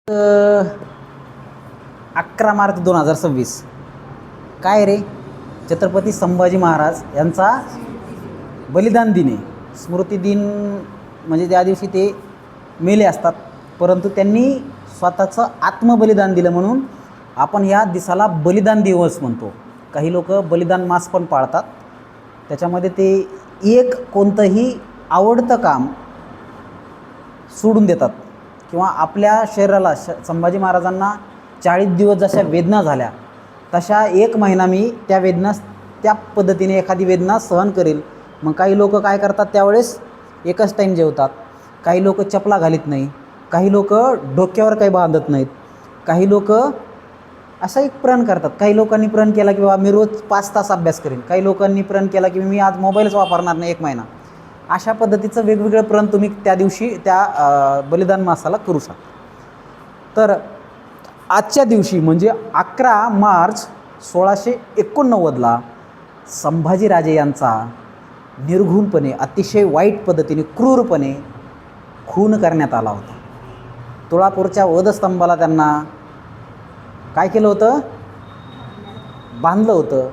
11 मार्च 2026 काय रे, छत्रपती संभाजी महाराज यांचा बलिदान दिन आहे. स्मृती दिन म्हणजे त्या दिवशी ते मेले असतात, परंतु त्यांनी स्वतःचं आत्मबलिदान दिलं म्हणून आपण या दिवसाला बलिदान दिवस म्हणतो. काही लोक बलिदान मास पण पाळतात. त्याच्यामध्ये ते एक कोणतंही आवडतं काम सोडून देतात किंवा आपल्या शरीराला संभाजी महाराजांना 40 दिवस जशा वेदना झाल्या तशा 1 महिना मी त्या वेदना त्या पद्धतीने एखादी वेदना सहन करेल. मग काही लोक काय करतात, त्यावेळेस एकच टाईम जेवतात. काही लोक चपला घालीत नाही, काही लोक डोक्यावर काही बांधत नाहीत, काही लोक असा एक प्रण करतात. काही लोकांनी प्रण केला की बाबा मी रोज 5 तास अभ्यास करेन, काही लोकांनी प्रण केला की मी आज मोबाईलच वापरणार नाही 1 महिना. अशा पद्धतीचं वेगवेगळं प्रण तुम्ही त्या दिवशी त्या बलिदान मासाला करू शकता. तर आजच्या दिवशी म्हणजे 11 मार्च 1689ला संभाजीराजे यांचा निर्घृणपणे अतिशय वाईट पद्धतीने क्रूरपणे खून करण्यात आला होता. तुळापूरच्या वधस्तंभाला त्यांना काय केलं होतं, बांधलं होतं.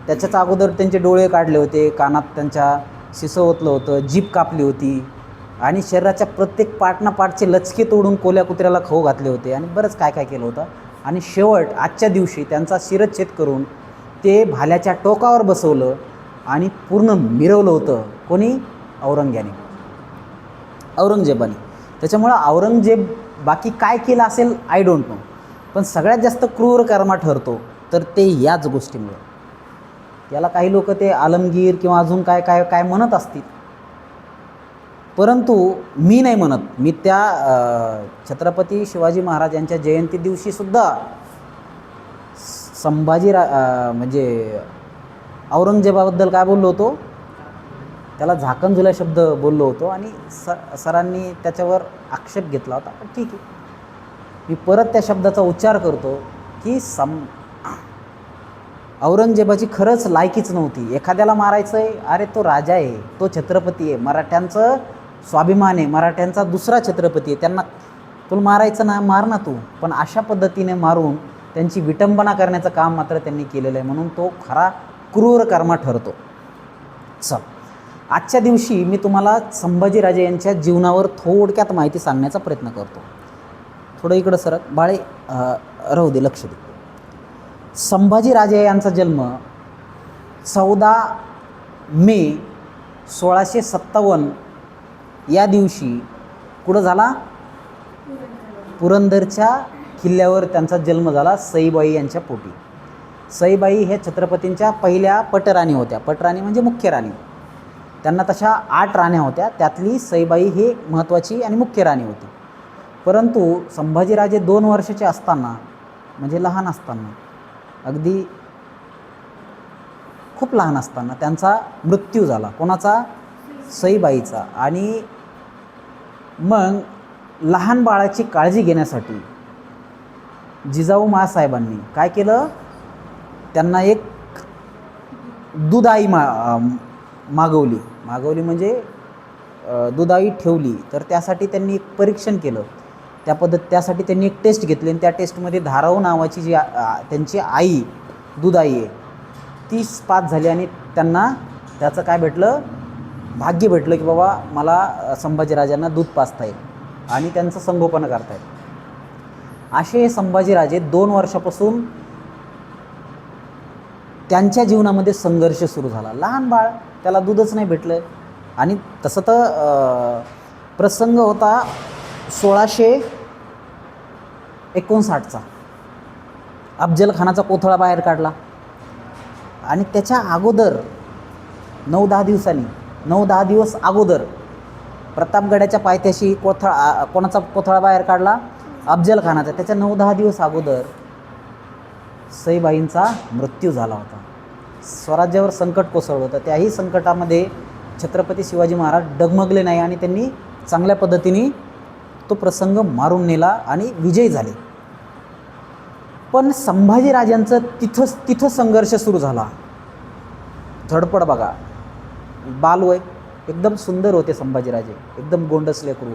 त्याच्याच अगोदर त्यांचे डोळे काढले होते, कानात त्यांच्या शिसं ओतलं होतं, जीभ कापली होती आणि शरीराच्या प्रत्येक पार्टचे लचके तोडून कोल्या कुत्र्याला खाऊ घातले होते आणि बरंच काय काय केलं होतं. आणि शेवट आजच्या दिवशी त्यांचा शिरच्छेद करून ते भाल्याच्या टोकावर बसवलं आणि पूर्ण मिरवलं होतं. कोणी? औरंगजेबाने. त्याच्यामुळं औरंगजेब बाकी काय केलं असेल आय डोंट नो, पण सगळ्यात जास्त क्रूर कर्मा ठरतो तर ते याच गोष्टीमुळे. त्याला काही लोक ते आलमगीर किंवा अजून काय काय काय म्हणत असतील, परंतु मी नाही म्हणत. मी त्या छत्रपती शिवाजी महाराज यांच्या जयंती दिवशीसुद्धा म्हणजे औरंगजेबाबद्दल काय बोललो होतो, त्याला झाकणझुल्या शब्द बोललो होतो आणि सरांनी त्याच्यावर आक्षेप घेतला होता. पण ठीक आहे, मी परत त्या शब्दाचा उच्चार करतो की औरंगजेबाची खरंच लायकीच नव्हती. एखाद्याला मारायचं आहे, अरे तो राजा आहे, तो छत्रपती आहे, मराठ्यांचं स्वाभिमान आहे, मराठ्यांचा दुसरा छत्रपती आहे, त्यांना तुला मारायचं ना, मार ना तू. पण अशा पद्धतीने मारून त्यांची विटंबना करण्याचं काम मात्र त्यांनी केलेलं आहे, म्हणून तो खरा क्रूर कर्मा ठरतो. चल, आजच्या दिवशी मी तुम्हाला संभाजीराजे यांच्या जीवनावर थोडक्यात माहिती सांगण्याचा प्रयत्न करतो. थोडं इकडं सरक बाळे, राहू दे, लक्ष दे. संभाजीराजे यांचा जन्म 14 मे 1657 या दिवशी कुठं झाला? पुरंदरच्या किल्ल्यावर त्यांचा जन्म झाला, सईबाई यांच्या पोटी. सईबाई हे छत्रपतींच्या पहिल्या पटराणी होत्या. पटराणी म्हणजे मुख्य राणी. त्यांना तशा 8 राण्या होत्या, त्यातली सईबाई ही महत्त्वाची आणि मुख्य राणी होती. परंतु संभाजीराजे 2 वर्षाचे असताना, म्हणजे लहान असताना, अगदी खूप लहान असताना त्यांचा मृत्यू झाला. कोणाचा? सईबाईचा. आणि मग लहान बाळाची काळजी घेण्यासाठी जिजाऊ माँसाहेबांनी काय केलं, त्यांना एक दुधाई मागवली म्हणजे दुधाई ठेवली. तर त्यासाठी त्यांनी एक परीक्षण केलं. त्यासाठी त्यांनी एक टेस्ट घेतली आणि त्या टेस्टमध्ये धाराऊ नावाची जी त्यांची आई दुधाई आहे ती पास झाली आणि त्यांना त्याचं काय भेटलं, भाग्य भेटलं की बाबा मला संभाजीराजांना दूध पाजता येईल आणि त्यांचं संगोपन करता येईल. असे संभाजीराजे 2 वर्षापासून त्यांच्या जीवनामध्ये संघर्ष सुरू झाला. लहान बाळ, त्याला दूधच नाही भेटलं. आणि तसं तर प्रसंग होता 1659चा. अफजल खानाचा कोथळा बाहेर काढला आणि त्याच्या अगोदर 9-10 दिवस अगोदर प्रतापगडाच्या पायथ्याशी कोणाचा कोथळा बाहेर काढला? अफजल खानाचा. त्याच्या 9-10 दिवस अगोदर सईबाईंचा मृत्यू झाला होता. स्वराज्यावर संकट कोसळलं होतं. त्याही संकटामध्ये छत्रपती शिवाजी महाराज डगमगले नाही आणि त्यांनी चांगल्या पद्धतीने तो प्रसंग मारून नेला आणि विजयी झाले. पण संभाजीराजांचं तिथं संघर्ष सुरू झाला. धडपड बघा, बालवय, एकदम सुंदर होते संभाजीराजे, एकदम गोंडस लेकरू.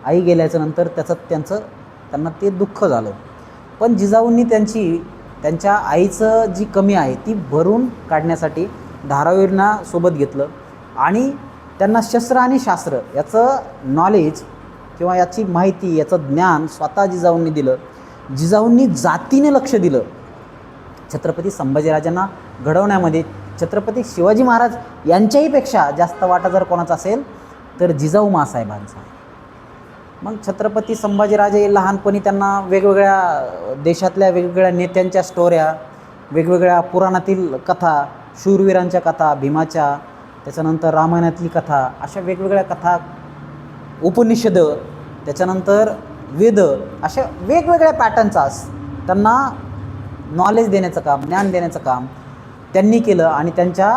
आई गेल्याच्या नंतर त्यांना ते दुःख झालं. पण जिजाऊंनी त्यांच्या आईचं जी कमी आहे ती भरून काढण्यासाठी धारावींना सोबत घेतलं आणि त्यांना शस्त्र आणि शास्त्र याचं नॉलेज किंवा याची माहिती, याचं ज्ञान स्वतः जिजाऊंनी दिलं. जिजाऊंनी जातीने लक्ष दिलं. छत्रपती संभाजीराजांना घडवण्यामध्ये छत्रपती शिवाजी महाराज यांच्याहीपेक्षा जास्त वाटा जर कोणाचा असेल तर जिजाऊ माँसाहेबांचा. मग छत्रपती संभाजीराजे लहानपणी त्यांना वेगवेगळ्या देशातल्या वेगवेगळ्या नेत्यांच्या स्टोऱ्या, वेगवेगळ्या पुराणातील कथा, शूरवीरांच्या कथा, भीमाच्या, त्याच्यानंतर रामायणातली कथा, अशा वेगवेगळ्या कथा, उपनिषदं, त्याच्यानंतर वेद, अशा वेगवेगळ्या पॅटर्नचा त्यांना नॉलेज देण्याचं काम, ज्ञान देण्याचं काम त्यांनी केलं आणि त्यांच्या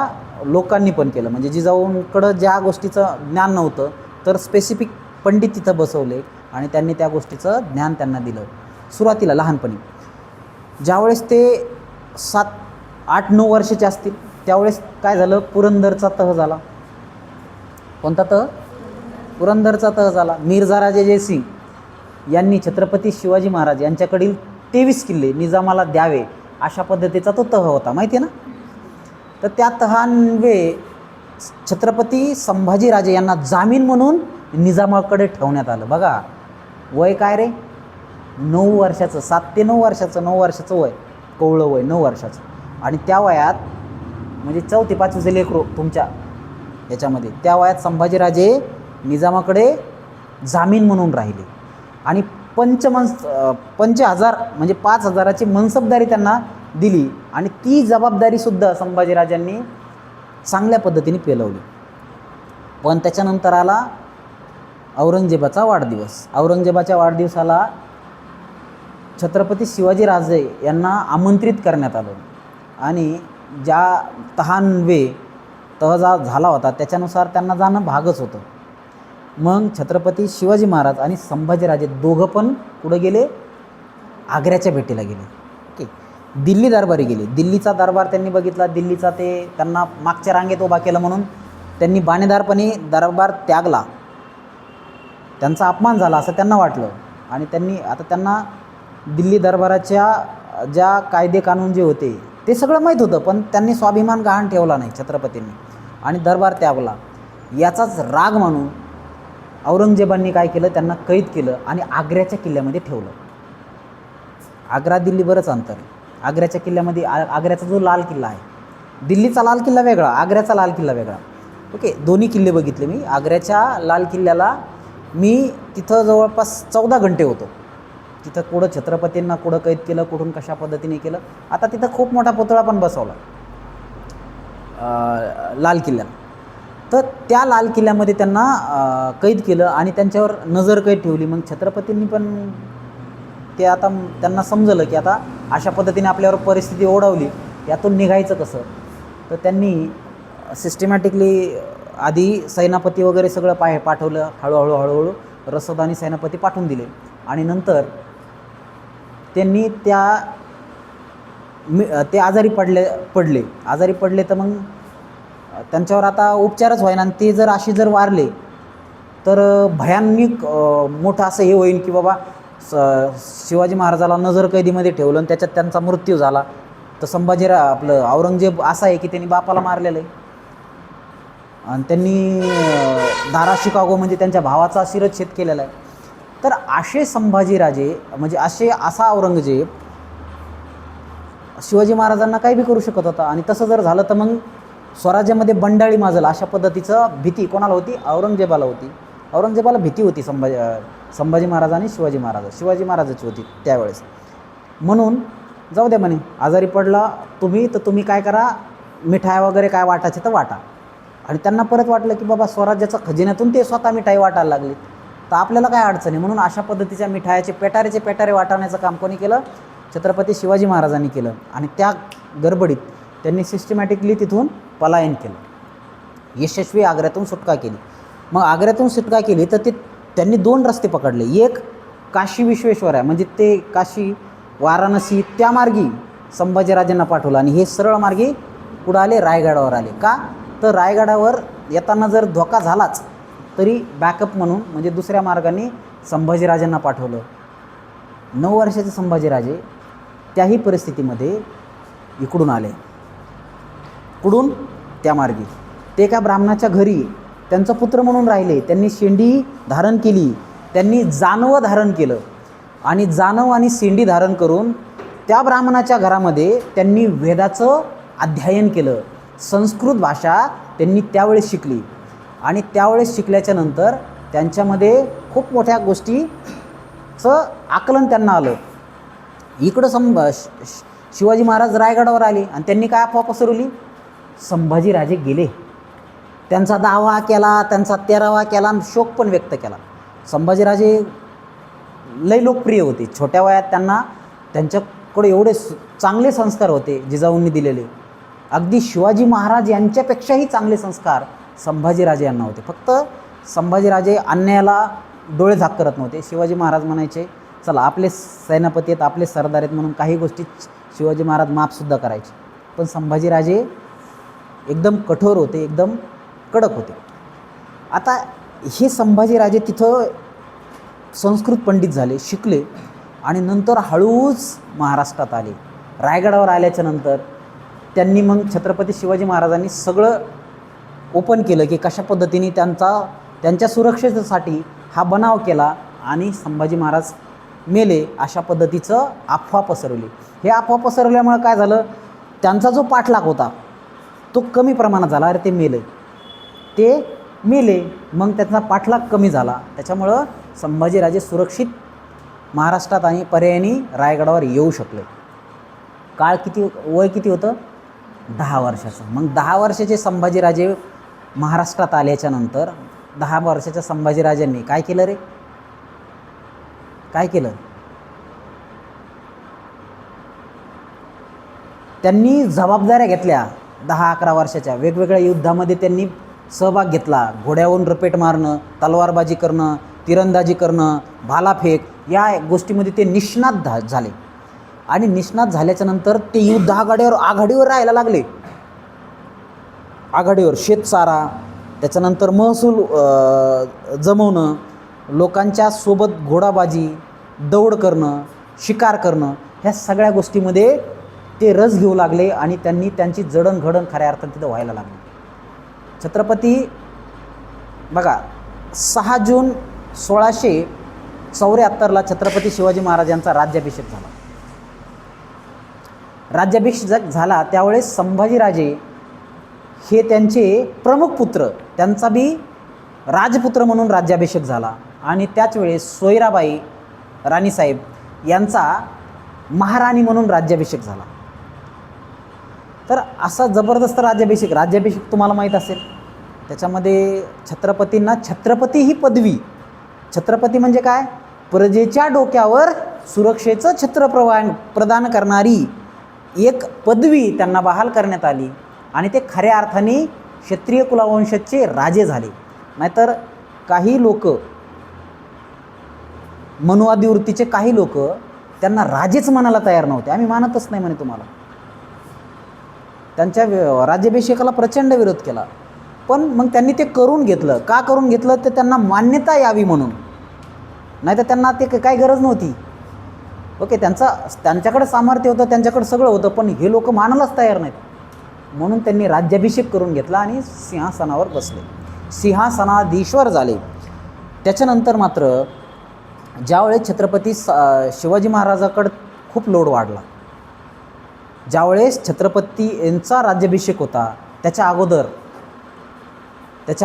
लोकांनी पण केलं. म्हणजे जिजाऊंकडं ज्या गोष्टीचं ज्ञान नव्हतं तर स्पेसिफिक पंडित तिथं बसवले आणि त्यांनी त्या गोष्टीचं ज्ञान त्यांना दिलं. सुरुवातीला लहानपणी ज्यावेळेस ते 7-8-9 वर्षाचे असतील त्यावेळेस काय झालं, पुरंदरचा तह झाला. कोणता तह? पुरंदरचा तह झाला. मिर्झाराजे जयसिंग यांनी छत्रपती शिवाजी महाराज यांच्याकडील 23 किल्ले निजामाला द्यावे अशा पद्धतीचा तो तह होता, माहिती आहे ना. तर त्या तहान्वये छत्रपती संभाजीराजे यांना जामीन म्हणून निजामाकडे ठेवण्यात आलं. बघा वय काय रे, 9 वर्षाचं, 7 ते 9 वर्षाचं, 9 वर्षाचं वय, कोवळं वय 9 वर्षाचं. आणि त्या वयात म्हणजे 4थी-5वीचे लेकरू तुमच्या याच्यामध्ये, त्या वयात संभाजीराजे निजामाकडे जामीन म्हणून राहिले आणि 5000 म्हणजे 5000ची मनसबदारी त्यांना दिली आणि ती जबाबदारीसुद्धा संभाजीराजांनी चांगल्या पद्धतीने पेलवली. पण त्याच्यानंतर आला औरंगजेबाचा वाढदिवस. औरंगजेबाच्या वाढदिवसाला छत्रपती शिवाजीराजे यांना आमंत्रित करण्यात आलं आणि ज्या तह झाला होता त्याच्यानुसार त्यांना जाणं भागच होतं. मग छत्रपती शिवाजी महाराज आणि संभाजीराजे दोघं पण पुढे गेले, आग्र्याच्या भेटीला गेले. ओके, दिल्ली दरबारी गेले. दिल्लीचा दरबार त्यांनी बघितला. दिल्लीचा त्यांना मागच्या रांगेत उभा केलं म्हणून त्यांनी बाणेदारपणे दरबार त्यागला. त्यांचा अपमान झाला असं त्यांना वाटलं आणि त्यांना दिल्ली दरबाराच्या ज्या कायदे कानून जे होते ते सगळं माहीत होतं, पण त्यांनी स्वाभिमान गहाण ठेवला नाही छत्रपतींनी आणि दरबार त्यागला. याचाच राग मानून औरंगजेबांनी काय केलं, त्यांना कैद केलं आणि आग्र्याच्या किल्ल्यामध्ये ठेवलं. आग्रा दिल्ली बरंच अंतर आहे. आग्र्याच्या किल्ल्यामध्ये आग्र्याचा जो लाल किल्ला आहे, दिल्लीचा लाल किल्ला वेगळा, आग्र्याचा लाल किल्ला वेगळा. ओके, दोन्ही किल्ले बघितले मी. आग्र्याच्या लाल किल्ल्याला मी तिथं जवळपास 14 घंटे होतो. तिथं कुठं छत्रपतींना कुठं कैद केलं, कुठून कशा पद्धतीने केलं. आता तिथं खूप मोठा पुतळा पण बसवला लाल किल्ल्याला. तर त्या लाल किल्ल्यामध्ये त्यांना कैद केलं आणि त्यांच्यावर नजर कैद ठेवली. मग छत्रपतींनी पण आता त्यांना समजलं की आता अशा पद्धतीने आपल्यावर परिस्थिती ओढवली, यातून निघायचं कसं. तर त्यांनी सिस्टमॅटिकली आधी सेनापती वगैरे सगळं पाठवलं. हळूहळू रसद आणि सेनापती पाठवून दिले आणि नंतर त्यांनी ते आजारी पडले तर मग त्यांच्यावर आता उपचारच व्हायना आणि ते जर वारले तर भयानक मोठं असं हे होईल की बाबा शिवाजी महाराजाला नजरकैदीमध्ये ठेवलं आणि त्याच्यात त्यांचा मृत्यू झाला. तर आपलं औरंगजेब असा आहे की त्यांनी बापाला मारलेलं आहे आणि त्यांनी शिकागो म्हणजे त्यांच्या भावाचा शिरच्छेद केलेला आहे. तर असे संभाजीराजे म्हणजे असा औरंगजेब शिवाजी महाराजांना काही बी करू शकत होता आणि तसं जर झालं तर मग स्वराज्यामध्ये बंडाळी माजल अशा पद्धतीचं भीती कोणाला होती? औरंगजेबाला होती. औरंगजेबाला भीती होती संभाजी महाराज आणि शिवाजी महाराजाची होती त्यावेळेस. म्हणून जाऊ द्या म्हणे, आजारी पडला तुम्ही काय करा, मिठाई वगैरे काय वाटायचे तर वाटा. आणि त्यांना परत वाटलं की बाबा स्वराज्याच्या खजिन्यातून ते स्वतः मिठाई वाटायला लागली तर आपल्याला काय अडचण आहे. म्हणून अशा पद्धतीच्या मिठाईचे पेटारे वाटाण्याचं काम कोणी केलं? छत्रपती शिवाजी महाराजांनी केलं. आणि त्या गडबडीत त्यांनी सिस्टमॅटिकली तिथून पलायन केलं, यशस्वी आग्र्यातून सुटका केली. मग आग्र्यातून सुटका केली तर त्यांनी 2 रस्ते पकडले. एक काशी विश्वेश्वर आहे म्हणजे ते काशी वाराणसी त्या मार्गी संभाजीराजांना पाठवलं आणि हे सरळ मार्गी पुढं आले, रायगडावर आले. का तर रायगडावर येताना जर धोका झालाच तरी बॅकअप म्हणून म्हणजे दुसऱ्या मार्गाने संभाजीराजांना पाठवलं. 9 वर्षाचे संभाजीराजे त्याही परिस्थितीमध्ये इकडून आले. कुठून? त्या मार्गी. ते एका ब्राह्मणाच्या घरी त्यांचा पुत्र म्हणून राहिले. त्यांनी शेंडी धारण केली, त्यांनी जानवं धारण केलं आणि जानव आणि शेंडी धारण करून त्या ब्राह्मणाच्या घरामध्ये त्यांनी वेदाचं अध्ययन केलं. संस्कृत भाषा त्यांनी त्यावेळेस शिकली आणि त्यावेळेस शिकल्याच्या नंतर त्यांच्यामध्ये खूप मोठ्या गोष्टीचं आकलन त्यांना आलं. इकडं शिवाजी महाराज रायगडावर आले आणि त्यांनी काय अफवा पसरवली? संभाजीराजे गेले. त्यांचा 10वा केला, त्यांचा 13वा केला आणि शोक पण व्यक्त केला. संभाजीराजे लय लोकप्रिय होते. छोट्या वयात त्यांच्याकडे एवढे चांगले संस्कार होते जिजाऊंनी दिलेले. अगदी शिवाजी महाराज यांच्यापेक्षाही चांगले संस्कार संभाजीराजे यांना होते. फक्त संभाजीराजे अन्यायाला डोळे झाक करत नव्हते. शिवाजी महाराज म्हणायचे चला आपले सेनापती आहेत, आपले सरदार आहेत म्हणून काही गोष्टी शिवाजी महाराज माफसुद्धा करायचे. पण संभाजीराजे एकदम कठोर होते, एकदम कडक होते. आता हे संभाजीराजे तिथं संस्कृत पंडित झाले, शिकले आणि नंतर हळूच महाराष्ट्रात आले. रायगडावर आल्याच्या नंतर त्यांनी मग छत्रपती शिवाजी महाराजांनी सगळं ओपन केलं की कशा पद्धतीने त्यांच्या सुरक्षेसाठी हा बनाव केला आणि संभाजी महाराज मेले अशा पद्धतीचं अफवा पसरवली. हे अफवा पसरवल्यामुळं काय झालं? त्यांचा जो पाठलाग होता तो कमी प्रमाणात झाला. अरे ते मेले मग त्यांचा पाठलाग कमी झाला. त्याच्यामुळं संभाजीराजे सुरक्षित महाराष्ट्रात आणि पर्यायाने रायगडावर येऊ शकले. वय किती होतं? 10 वर्षाचं. मग 10 वर्षाचे संभाजीराजे महाराष्ट्रात आल्याच्या नंतर 10 वर्षाच्या संभाजीराजांनी काय केलं रे? काय केलं? त्यांनी जबाबदाऱ्या घेतल्या. 10-11 वर्षाच्या वेगवेगळ्या युद्धामध्ये त्यांनी सहभाग घेतला. घोड्यावरून रपेट मारणं, तलवारबाजी करणं, तिरंदाजी करणं, भालाफेक या गोष्टीमध्ये ते निष्णात झाले आणि निष्णात झाल्याच्या नंतर ते युद्ध आघाडीवर राहायला लागले. आघाडीवर शेतसारा, त्याच्यानंतर महसूल जमवणं, लोकांच्या सोबत घोडाबाजी, दौड करणं, शिकार करणं, ह्या सगळ्या गोष्टीमध्ये ते रस घेऊ लागले आणि त्यांची जडणघडण खऱ्या अर्थाने तिथं व्हायला लागली. छत्रपती बघा 6 जून 1674ला छत्रपती शिवाजी महाराज यांचा राज्याभिषेक झाला. राज्याभिषेक झाला त्यावेळेस संभाजीराजे हे त्यांचे प्रमुख पुत्र, त्यांचा बी राजपुत्र म्हणून राज्याभिषेक झाला आणि त्याच वेळेस सोयराबाई राणीसाहेब यांचा महाराणी म्हणून राज्याभिषेक झाला. तर असा जबरदस्त राज्याभिषेक तुम्हाला माहीत असेल. त्याच्यामध्ये छत्रपतींना छत्रपती ही पदवी, छत्रपती म्हणजे काय? प्रजेच्या डोक्यावर सुरक्षेचं छत्र प्रदान करणारी एक पदवी त्यांना बहाल करण्यात आली आणि ते खऱ्या अर्थाने क्षत्रिय कुलवंशाचे राजे झाले. नाहीतर काही लोक, मनुवादी वृत्तीचे काही लोक त्यांना राजेच म्हणायला तयार नव्हते. आम्ही मानतच नाही म्हणे तुम्हाला. त्यांच्या राज्याभिषेकाला प्रचंड विरोध केला. पण मग त्यांनी ते करून घेतलं. का करून घेतलं? तर त्यांना मान्यता यावी म्हणून. नाही तर त्यांना ते काही गरज नव्हती. ओके, त्यांच्याकडे सामर्थ्य होतं, त्यांच्याकडे सगळं होतं, पण हे लोक मानायलाच तयार नाहीत. म्हणून त्यांनी राज्याभिषेक करून घेतला आणि सिंहासनावर बसले, सिंहासनाधीश्वर झाले. त्याच्यानंतर मात्र ज्यावेळेस छत्रपती शिवाजी महाराजाकडं खूप लोड वाढला, ज्यावेळेस छत्रपती यांचा राज्याभिषेक होता त्याच्या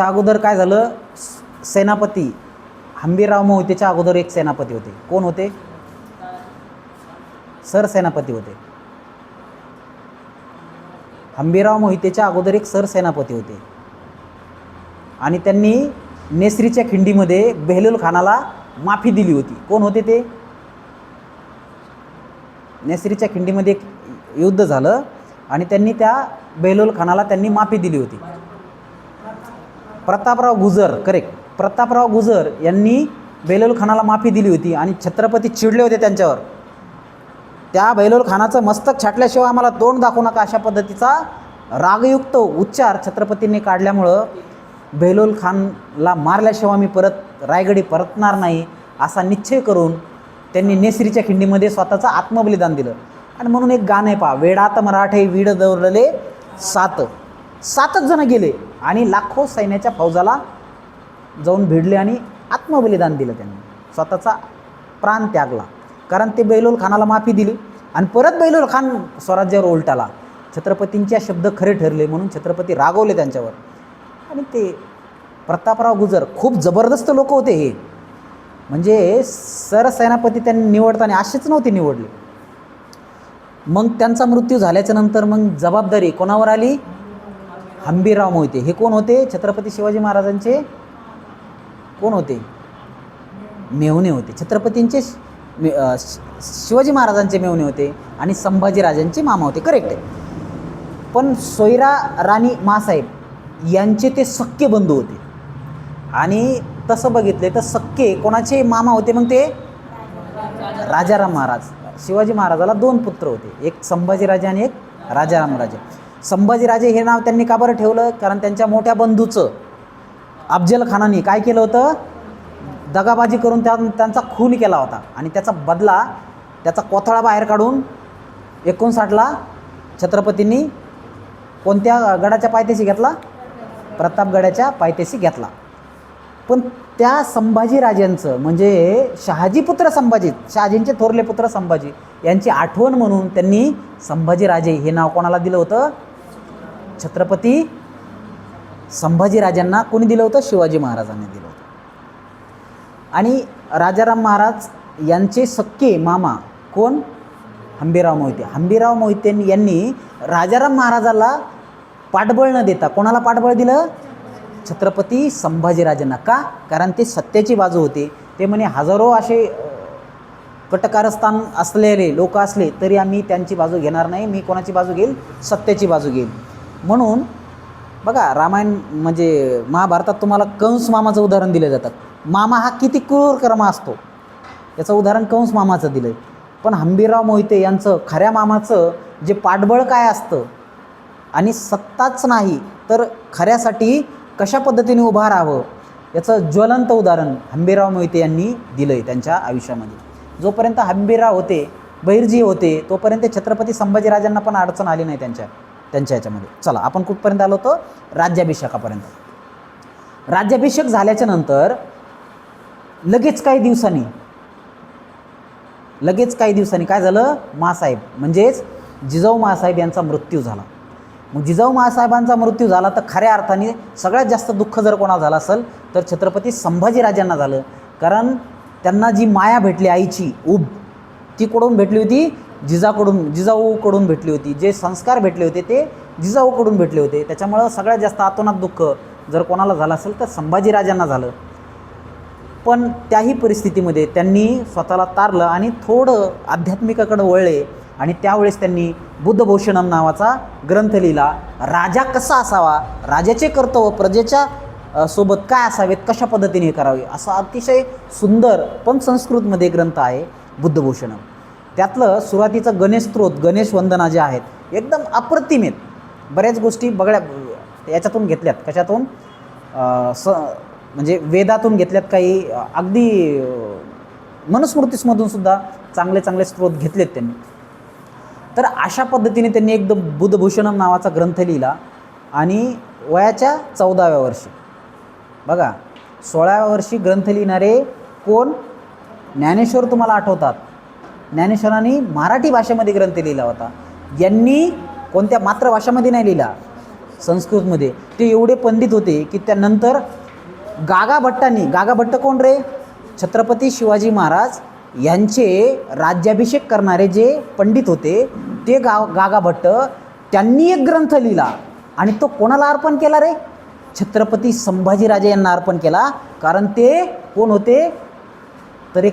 अगोदर काय झालं? सेनापती हंबीरराव मोहितेच्या अगोदर एक सेनापती होते. कोण होते? सरसेनापती होते. हंबीरराव मोहितेच्या अगोदर एक सरसेनापती होते आणि त्यांनी नेसरीच्या खिंडीमध्ये बेहलोल खानाला माफी दिली होती. कोण होते ते? नेसरीच्या खिंडीमध्ये एक युद्ध झालं आणि त्यांनी त्या बेहलोल खानाला माफी दिली होती. प्रतापराव गुजर यांनी बेहलोल खानाला माफी दिली होती आणि छत्रपती चिडले होते त्यांच्यावर. त्या बेहलोल खानाचं मस्तक छाटल्याशिवाय आम्हाला तोंड दाखवू नका अशा पद्धतीचा रागयुक्त उच्चार छत्रपतींनी काढल्यामुळं बेहलोल खानला मारल्याशिवाय मी परत रायगडी परतणार नाही असा निश्चय करून त्यांनी नेसरीच्या खिंडीमध्ये स्वतःचं आत्मबलिदान दिलं. आणि म्हणून एक गाणं आहे पहा, वेडात मराठे वीड दौरले सातच जण गेले आणि लाखो सैन्याच्या फौजाला जाऊन भिडले आणि आत्मबलिदान दिलं. त्यांनी स्वतःचा प्राण त्यागला, कारण ते बेहलोल खानाला माफी दिली आणि परत बेहलोल खान स्वराज्यावर उलटाला. छत्रपतींचे शब्द खरे ठरले म्हणून छत्रपती रागवले त्यांच्यावर. आणि ते प्रतापराव गुजर खूप जबरदस्त लोक होते हे, म्हणजे सरसेनापती त्यांनी निवडताना असेच नव्हते निवडले. मग त्यांचा मृत्यू झाल्याच्यानंतर मग जबाबदारी कोणावर आली? हंबीरराव मोहिते. हे कोण होते? छत्रपती शिवाजी महाराजांचे कोण होते? मेहुणे होते. छत्रपतींचे शिवाजी महाराजांचे मेहुणे होते आणि संभाजीराजांचे मामा होते. करेक्ट आहे. पण सोयरा राणी मासाहेब यांचे ते सख्खे बंधू होते. आणि तसं बघितले तर सख्खे कोणाचे मामा होते? मग ते राजाराम महाराज. शिवाजी महाराजाला 2 पुत्र होते, एक संभाजीराजे आणि एक राजारामराजे. संभाजीराजे हे नाव त्यांनी का बरं ठेवलं? कारण त्यांच्या मोठ्या बंधूचं अफजल खानाने काय केलं होतं? दगाबाजी करून त्यांचा खून केला होता आणि त्याचा बदला, त्याचा कोथळा बाहेर काढून 59ला छत्रपतींनी कोणत्या गडाच्या पायथ्याशी घेतला? प्रतापगडाच्या पायथ्याशी घेतला. पण त्या संभाजीराजांचं म्हणजे शहाजीपुत्र संभाजी, शहाजींचे थोरले पुत्र संभाजी यांची आठवण म्हणून त्यांनी संभाजीराजे हे नाव कोणाला दिलं होतं? छत्रपती संभाजीराजांना कोणी दिलं होतं? शिवाजी महाराजांनी दिलं होतं. आणि राजाराम महाराज यांचे सख्खे मामा कोण? हंबीरराव मोहिते. हंबीरराव मोहिते यांनी राजाराम महाराजाला पाठबळ न देता कोणाला पाठबळ दिलं? छत्रपती संभाजीराजांना. का? कारण ते सत्याची बाजू होते. ते म्हणे हजारो असे कटकारस्थान असलेले लोक असले तरी आम्ही त्यांची बाजू घेणार नाही, मी कोणाची बाजू घेईल? सत्याची बाजू घेईल. म्हणून बघा रामायण म्हणजे महाभारतात तुम्हाला कंस मामाचं उदाहरण दिलं जातात. मामा हा किती क्रूर कर्म असतो याचं उदाहरण कंस मामाचं दिलं आहे. पण हंबीरराव मोहिते यांचं खऱ्या मामाचं जे पाठबळ काय असतं आणि सत्ताच नाही तर खऱ्यासाठी कशा पद्धतीने उभा राहावं याचं ज्वलंत उदाहरण हंबीरराव मोहिते यांनी दिलं आहे त्यांच्या आयुष्यामध्ये. जोपर्यंत हंबीरराव होते, बहिर्जी होते, तोपर्यंत छत्रपती संभाजीराजांना पण अडचण आली नाही त्यांच्या ह्याच्यामध्ये. चला आपण कुठपर्यंत आलो होतो? राज्याभिषेकापर्यंत. राज्याभिषेक झाल्याच्या नंतर लगेच काही दिवसांनी काय झालं? मासाहेब म्हणजेच जिजाऊ मासाहेब यांचा मृत्यू झाला. मग जिजाऊ मासाहेबांचा मृत्यू झाला तर खऱ्या अर्थाने सगळ्यात जास्त दुःख जर कोणाला झालं असेल तर छत्रपती संभाजीराजांना झालं. कारण त्यांना जी माया भेटली आईची ऊब ती कोडून भेटली होती? जिजाऊकडून भेटली होती. जे संस्कार भेटले होते ते जिजाऊकडून भेटले होते. त्याच्यामुळं सगळ्यात जास्त आतोनात दुःख जर कोणाला झालं असेल तर संभाजीराजांना झालं. पण त्याही परिस्थितीमध्ये त्यांनी स्वतःला तारलं आणि थोडं आध्यात्मिकाकडे वळले आणि त्यावेळेस त्यांनी बुद्धभूषणम नावाचा ग्रंथ लिहिला. राजा कसा असावा, राजाचे कर्तव्य प्रजेच्या सोबत काय असावेत, कशा पद्धतीने करावे, असा अतिशय सुंदर पण संस्कृतमध्ये ग्रंथ आहे बुद्धभूषणम. त्यातलं सुरुवातीचं गणेशस्तोत्र, गणेश वंदना जे आहेत एकदम अप्रतिम आहेत. बऱ्याच गोष्टी याच्यातून घेतल्यात. कशातून? म्हणजे वेदातून घेतल्यात, काही अगदी मनुस्मृतीमधून सुद्धा चांगले स्त्रोत घेतलेत त्यांनी. तर अशा पद्धतीने त्यांनी एकदम बुद्धभूषणम नावाचा ग्रंथ लिहिला आणि वयाच्या 14व्या वर्षी, बघा 16व्या वर्षी ग्रंथ लिहिणारे कोण? ज्ञानेश्वर. तुम्हाला आठवतात? ज्ञानेश्वरांनी मराठी भाषेमध्ये ग्रंथ लिहिला होता. यांनी कोणत्या मातृभाषामध्ये नाही लिहिला, संस्कृतमध्ये. ते एवढे पंडित होते की त्यानंतर गागा भट्ट कोण रे? छत्रपती शिवाजी महाराज यांचे राज्याभिषेक करणारे जे पंडित होते ते गागा भट्ट, त्यांनी एक ग्रंथ लिहिला आणि तो कोणाला अर्पण केला रे? छत्रपती संभाजीराजे यांना अर्पण केला. कारण ते कोण होते? तर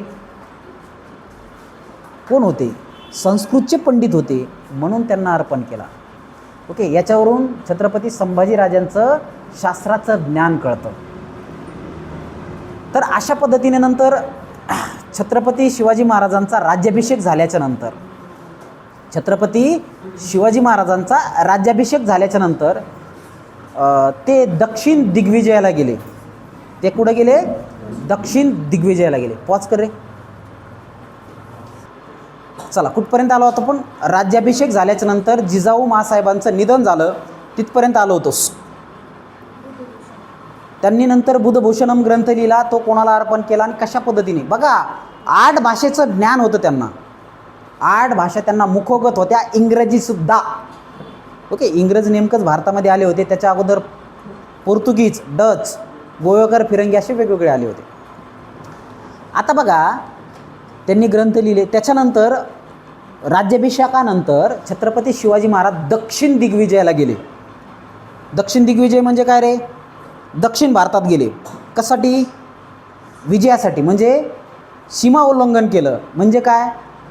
कोण होते? संस्कृतचे पंडित होते म्हणून त्यांना अर्पण केला. ओके, याच्यावरून छत्रपती संभाजीराजांचं शास्त्राचं ज्ञान कळतं. तर अशा पद्धतीने नंतर छत्रपती शिवाजी महाराजांचा राज्याभिषेक झाल्याच्या नंतर ते दक्षिण दिग्विजयाला गेले. ते कुठे गेले? दक्षिण दिग्विजयाला गेले. पॉज कर रे. चला कुठपर्यंत आलो होतो पण? राज्याभिषेक झाल्याच्या नंतर जिजाऊ मासाहेबांचं निधन झालं तिथपर्यंत आलो होतो. त्यांनी नंतर बुधभूषणम ग्रंथ लिहिला. तो कोणाला अर्पण केला आणि कशा पद्धतीने? बघा, 8 भाषेचं ज्ञान होतं त्यांना. 8 भाषा त्यांना मुखोगत होत्या, इंग्रजीसुद्धा. ओके, इंग्रज नेमकंच भारतामध्ये आले होते. त्याच्या अगोदर पोर्तुगीज, डच, गोवेकर, फिरंगी असे वेगवेगळे आले होते. आता बघा, त्यांनी ग्रंथ लिहिले. त्याच्यानंतर राज्याभिषेकानंतर छत्रपती शिवाजी महाराज दक्षिण दिग्विजयाला गेले. दक्षिण दिग्विजय म्हणजे काय रे? दक्षिण भारतात गेले. कशासाठी? विजयासाठी. म्हणजे सीमा उल्लंघन केलं. म्हणजे काय?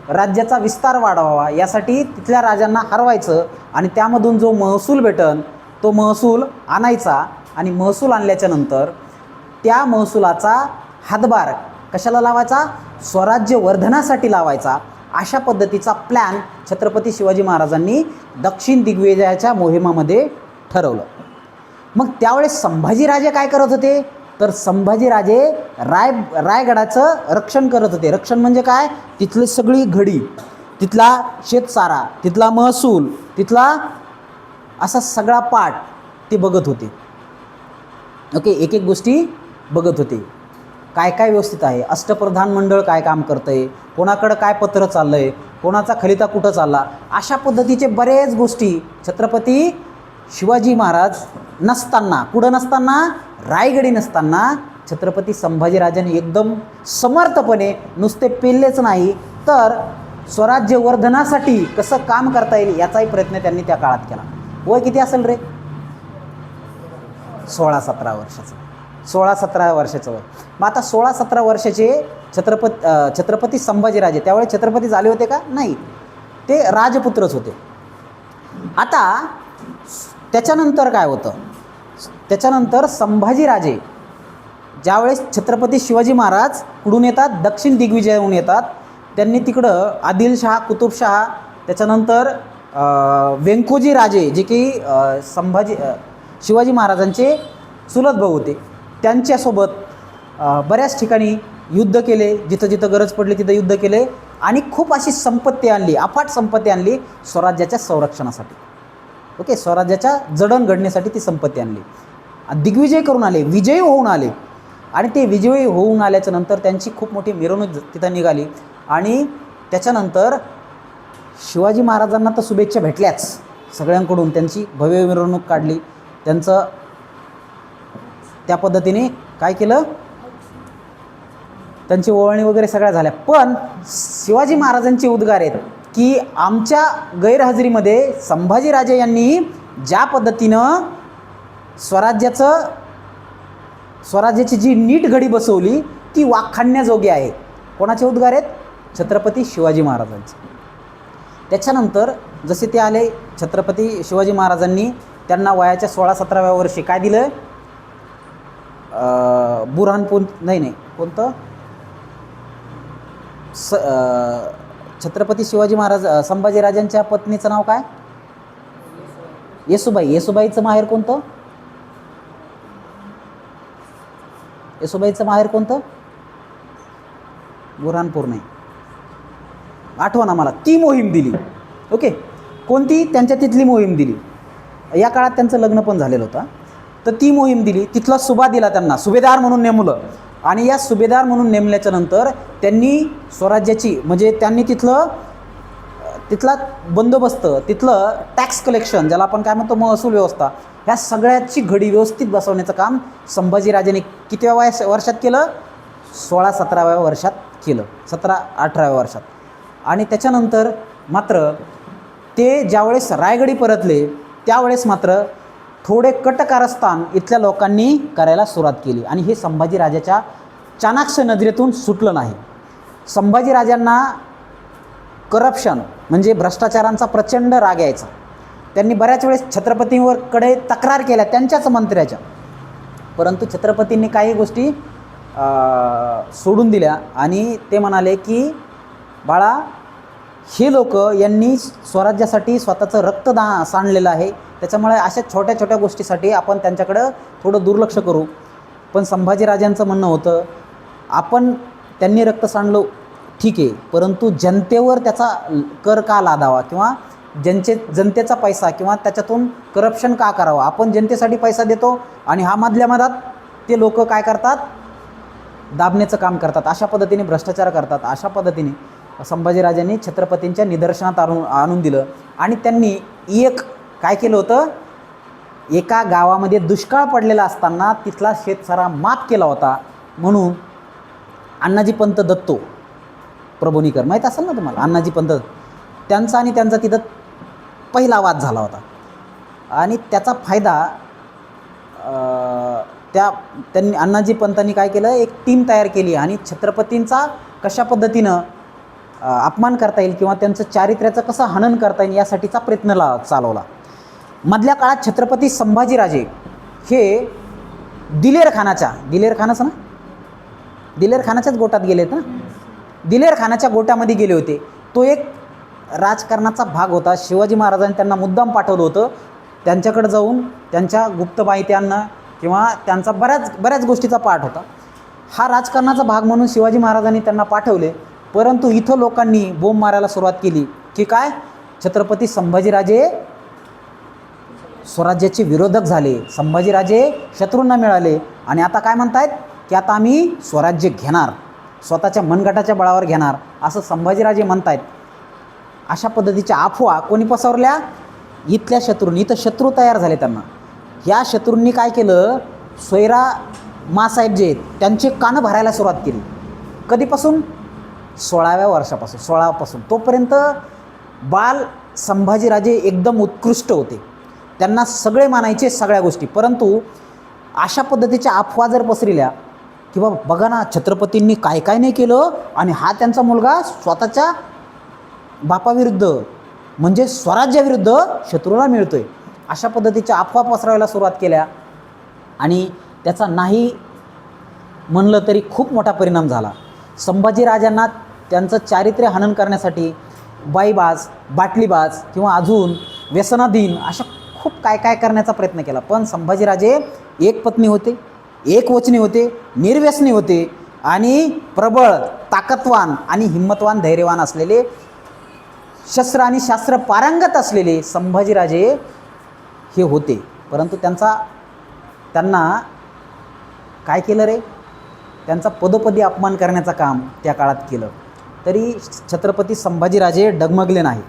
राज्याचा विस्तार वाढवावा यासाठी तिथल्या राजांना हरवायचं आणि त्यामधून जो महसूल भेटन तो महसूल आणायचा आणि महसूल आणल्याच्या नंतर त्या महसुलाचा हातभार कशाला लावायचा? स्वराज्य वर्धनासाठी लावायचा. अशा पद्धतीचा प्लॅन छत्रपती शिवाजी महाराजांनी दक्षिण दिग्विजयाच्या मोहिमामध्ये ठरवलं. मग त्यावेळेस संभाजीराजे काय करत होते? तर संभाजीराजे रायगडाचं रक्षण करत होते. रक्षण म्हणजे काय? तिथली सगळी घडी, तिथला शेतसारा, तिथला महसूल, तिथला असा सगळा पाठ ते बघत होते. ओके, एक एक गोष्टी बघत होते. काय काय व्यवस्थित आहे, अष्टप्रधान मंडळ काय काम करतं आहे, कोणाकडं काय पत्र चाललं आहे, कोणाचा खलिता कुठं चालला, अशा पद्धतीचे बरेच गोष्टी छत्रपती शिवाजी महाराज नसताना, कुठं नसताना, रायगडी नसताना छत्रपती संभाजीराजांनी एकदम समर्थपणे, नुसते पेललेच नाही तर स्वराज्य वर्धनासाठी कसं काम करता येईल याचाही प्रयत्न त्यांनी त्या काळात केला. वय किती असेल रे? 16-17 वर्षाचं. 16-17 वर्षाचं वय. मग आता 16-17 वर्षाचे छत्रपती संभाजीराजे त्यावेळेस छत्रपती झाले होते का? नाही, ते राजपुत्रच होते. आता त्याच्यानंतर काय होतं? त्याच्यानंतर संभाजीराजे ज्यावेळेस छत्रपती शिवाजी महाराज कुठून येतात? दक्षिण दिग्विजयाहून येतात. त्यांनी तिकडं आदिलशहा, कुतुबशहा, त्याच्यानंतर व्यंकोजी राजे जे की शिवाजी महाराजांचे चुलत भाऊ होते, त्यांच्यासोबत बऱ्याच ठिकाणी युद्ध केले. जिथं जिथं गरज पडली तिथं युद्ध केले आणि खूप अशी संपत्ती आणली, अफाट संपत्ती आणली स्वराज्याच्या संरक्षणासाठी. ओके, स्वराज्याच्या जडणघडणीसाठी ती संपत्ती आणली. दिग्विजय करून आले, विजयी होऊन आले आणि ते विजयी होऊन आल्याच्या नंतर त्यांची खूप मोठी मिरवणूक तिथं निघाली आणि त्याच्यानंतर शिवाजी महाराजांना तर शुभेच्छा भेटल्याच सगळ्यांकडून. त्यांची भव्य मिरवणूक काढली. त्यांचं त्या पद्धतीने काय केलं? त्यांची ओवाळणी वगैरे सगळ्या झाल्या. पण शिवाजी महाराजांचे उद्गार आहेत की आमच्या गैरहजेरीमध्ये संभाजीराजे यांनी ज्या पद्धतीनं स्वराज्याची जी नीट घडी बसवली ती वाखाणण्याजोगी आहे. कोणाचे उद्गार आहेत? छत्रपती शिवाजी महाराजांचे. त्याच्यानंतर जसे ते आले छत्रपती शिवाजी महाराजांनी त्यांना वयाच्या 16-17व्या वर्षी काय दिलं? बुऱ्हाणपूर नाही कोणतं छत्रपती शिवाजी महाराज संभाजीराजांच्या पत्नीचं नाव काय? येसुबाई. येसुबाईचं माहेर कोणतं? येसुबाईचं माहेर कोणतं? बुऱ्हाणपूर नाही, आठवा ना मला. ती मोहीम दिली. ओके, कोणती? त्यांच्या तिथली मोहीम दिली. या काळात त्यांचं लग्न पण झालेलं होतं. तर ती मोहीम दिली. तिथला सुभा दिला त्यांना, सुभेदार म्हणून नेमलं आणि या सुभेदार म्हणून नेमल्याच्या नंतर त्यांनी स्वराज्याची म्हणजे त्यांनी तिथला बंदोबस्त, तिथलं टॅक्स कलेक्शन ज्याला आपण काय म्हणतो महसूल व्यवस्था, ह्या सगळ्याची घडी व्यवस्थित बसवण्याचं काम संभाजीराजांनी कितव्या वर्षात केलं? 16-17व्या वर्षात केलं, 17-18व्या वर्षात. आणि त्याच्यानंतर मात्र ते ज्यावेळेस रायगडी परतले त्यावेळेस मात्र थोडे कटकारस्थान इथल्या लोकांनी करायला सुरुवात केली आणि हे संभाजीराजाच्या चाणाक्ष नजरेतून सुटलं नाही. संभाजीराजांना करप्शन म्हणजे भ्रष्टाचारांचा प्रचंड राग यायचा. त्यांनी बऱ्याच वेळेस छत्रपतींकडे तक्रार केल्या त्यांच्याच मंत्र्याच्या, परंतु छत्रपतींनी काही गोष्टी सोडून दिल्या आणि ते म्हणाले की बाळा, हे लोक यांनी स्वराज्यासाठी स्वतःचं रक्त सांडलेलं आहे, त्याच्यामुळे अशा छोट्या छोट्या गोष्टीसाठी आपण त्यांच्याकडं थोडं दुर्लक्ष करू. पण संभाजीराजांचं म्हणणं होतं, आपण त्यांनी रक्त सांडलं ठीक आहे, परंतु जनतेवर त्याचा कर का लादावा किंवा जनतेचा पैसा किंवा त्याच्यातून करप्शन का करावं. आपण जनतेसाठी पैसा देतो आणि हा मधल्या मधात ते लोक काय करतात, दाबण्याचं काम करतात, अशा पद्धतीने भ्रष्टाचार करतात. अशा पद्धतीने संभाजीराजांनी छत्रपतींच्या निदर्शनात आणून दिलं. आणि त्यांनी काय केलं होतं, एका गावामध्ये दुष्काळ पडलेला असताना तिथला शेतसारा माफ केला होता. म्हणून अण्णाजी पंत दत्तो प्रभुनीकर माहीत असेल ना तुम्हाला, अण्णाजी पंत, त्यांचा आणि त्यांचा तिथं पहिला वाद झाला होता. आणि त्याचा फायदा त्यांनी अण्णाजी पंतांनी काय केलं, एक टीम तयार केली आणि छत्रपतींचा कशा पद्धतीनं अपमान करता येईल किंवा त्यांचं चारित्र्याचं कसं हनन करता येईल यासाठीचा प्रयत्न चालवला. मधल्या काळात छत्रपती संभाजीराजे हे दिलेर खानाच्याच गोटात गेलेत ना, दिलेर खानाच्या गोटामध्ये गेले होते. तो एक राजकारणाचा भाग होता. शिवाजी महाराजांनी त्यांना मुद्दाम पाठवलं होतं त्यांच्याकडे जाऊन त्यांच्या गुप्त माहित्यांना किंवा त्यांचा बऱ्याच गोष्टीचा पाठ होता. हा राजकारणाचा भाग म्हणून शिवाजी महाराजांनी त्यांना पाठवले. परंतु इथं लोकांनी बोंब मारायला सुरुवात केली की काय, छत्रपती संभाजीराजे स्वराज्याचे विरोधक झाले, संभाजीराजे शत्रूंना मिळाले आणि आता काय म्हणतायत की आता आम्ही स्वराज्य घेणार, स्वतःच्या मनगटाच्या बळावर घेणार, असं संभाजीराजे म्हणतायत. अशा पद्धतीच्या अफवा कोणी पसरल्या, इथल्या शत्रूंनी. इथं शत्रू तयार झाले त्यांना. ह्या शत्रूंनी काय केलं, सोयरा मासाहेब जे आहेत त्यांचे कानं भरायला सुरुवात केली. कधीपासून, 16व्या वर्षापासून, 16पासून. तोपर्यंत बाल संभाजीराजे एकदम उत्कृष्ट होते, त्यांना सगळे मानायचे सगळ्या गोष्टी. परंतु अशा पद्धतीच्या अफवा जर पसरल्या किंवा बघा ना छत्रपतींनी काय काय नाही केलं आणि हा त्यांचा मुलगा स्वतःच्या बापाविरुद्ध म्हणजे स्वराज्याविरुद्ध शत्रूला मिळतोय, अशा पद्धतीच्या अफवा पसरवायला सुरुवात केल्या आणि त्याचा नाही म्हणलं तरी खूप मोठा परिणाम झाला. संभाजीराजांना त्यांचं चारित्र्य हनन करण्यासाठी बाईबाज, बाटलीबाज किंवा अजून व्यसनाधीन अशा खूप काय करण्याचा प्रयत्न केला. पण संभाजीराजे एक पत्नी होते, एकवचनी होते, निर्व्यसनी होते आणि प्रबळ, ताकदवान आणि हिम्मतवान, धैर्यवान असलेले, शस्त्र आणि शास्त्र पारंगत असलेले संभाजीराजे हे होते. परंतु त्यांना काय केलं रे, त्यांचा पदोपदी अपमान करण्याचं काम त्या काळात केलं. तरी छत्रपती संभाजीराजे डगमगले नाही.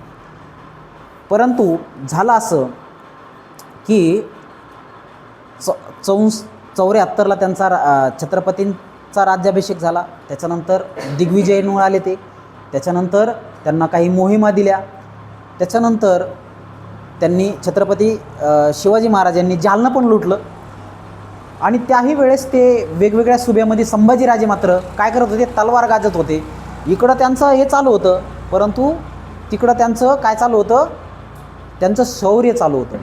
परंतु झालं असं की 74ला त्यांचा छत्रपतींचा राज्याभिषेक झाला. त्याच्यानंतर दिग्विजय मिळाले ते. त्याच्यानंतर त्यांना काही मोहिमा दिल्या. त्याच्यानंतर त्यांनी छत्रपती शिवाजी महाराजांनी जालना पण लुटलं आणि त्याही वेळेस ते वेगवेगळ्या सुभ्यामध्ये संभाजीराजे मात्र काय करत होते, तलवार गाजत होते. इकडं त्यांचं हे चालू होतं, परंतु तिकडं त्यांचं काय चालू होतं, त्यांचं शौर्य चालू होतं.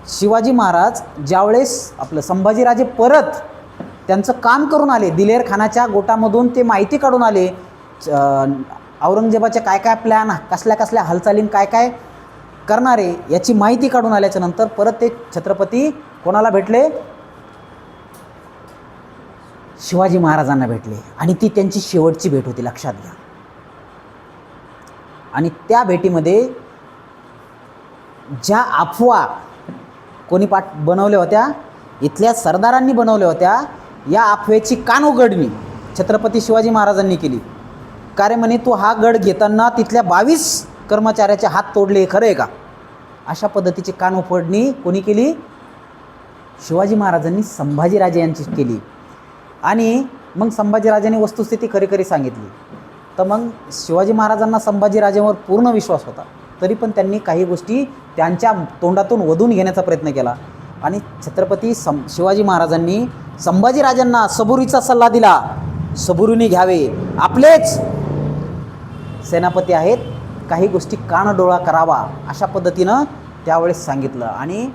शिवाजी महाराज ज्यावेळेस आपलं संभाजीराजे परत त्यांचं काम करून आले, दिलेर खानाच्या गोटामधून ते माहिती काढून आले, औरंगजेबाचे काय प्लॅन, कसल्या हालचालीन काय करणारे याची माहिती काढून आल्याच्या नंतर परत ते छत्रपती कोणाला भेटले, शिवाजी महाराजांना भेटले. आणि ती त्यांची शेवटची भेट होती, लक्षात घ्या. आणि त्या भेटीमध्ये ज्या अफवा कोणी बनवल्या होत्या, इथल्या सरदारांनी बनवल्या होत्या, या अफवेची कानउघडणी छत्रपती शिवाजी महाराजांनी केली. कारण म्हणे तू हा गड घेताना तिथल्या 22 कर्मचाऱ्याचे हात तोडले, खरं आहे का? अशा पद्धतीची कानउघडणी कोणी केली? शिवाजी महाराजांनी संभाजीराजे यांची केली. आणि मग संभाजीराजांनी वस्तुस्थिती खरी सांगितली. तर मग शिवाजी महाराजांना संभाजीराजांवर पूर्ण विश्वास होता, तरी पण त्यांनी काही गोष्टी त्यांच्या तोंडातून वधून घेण्याचा प्रयत्न केला. आणि छत्रपती शिवाजी महाराजांनी संभाजीराजांना सबुरीचा सल्ला दिला, सबुरीने घ्यावे, आपलेच सेनापती आहेत, काही गोष्टी कानडोळा करावा, अशा पद्धतीनं त्यावेळेस सांगितलं. आणि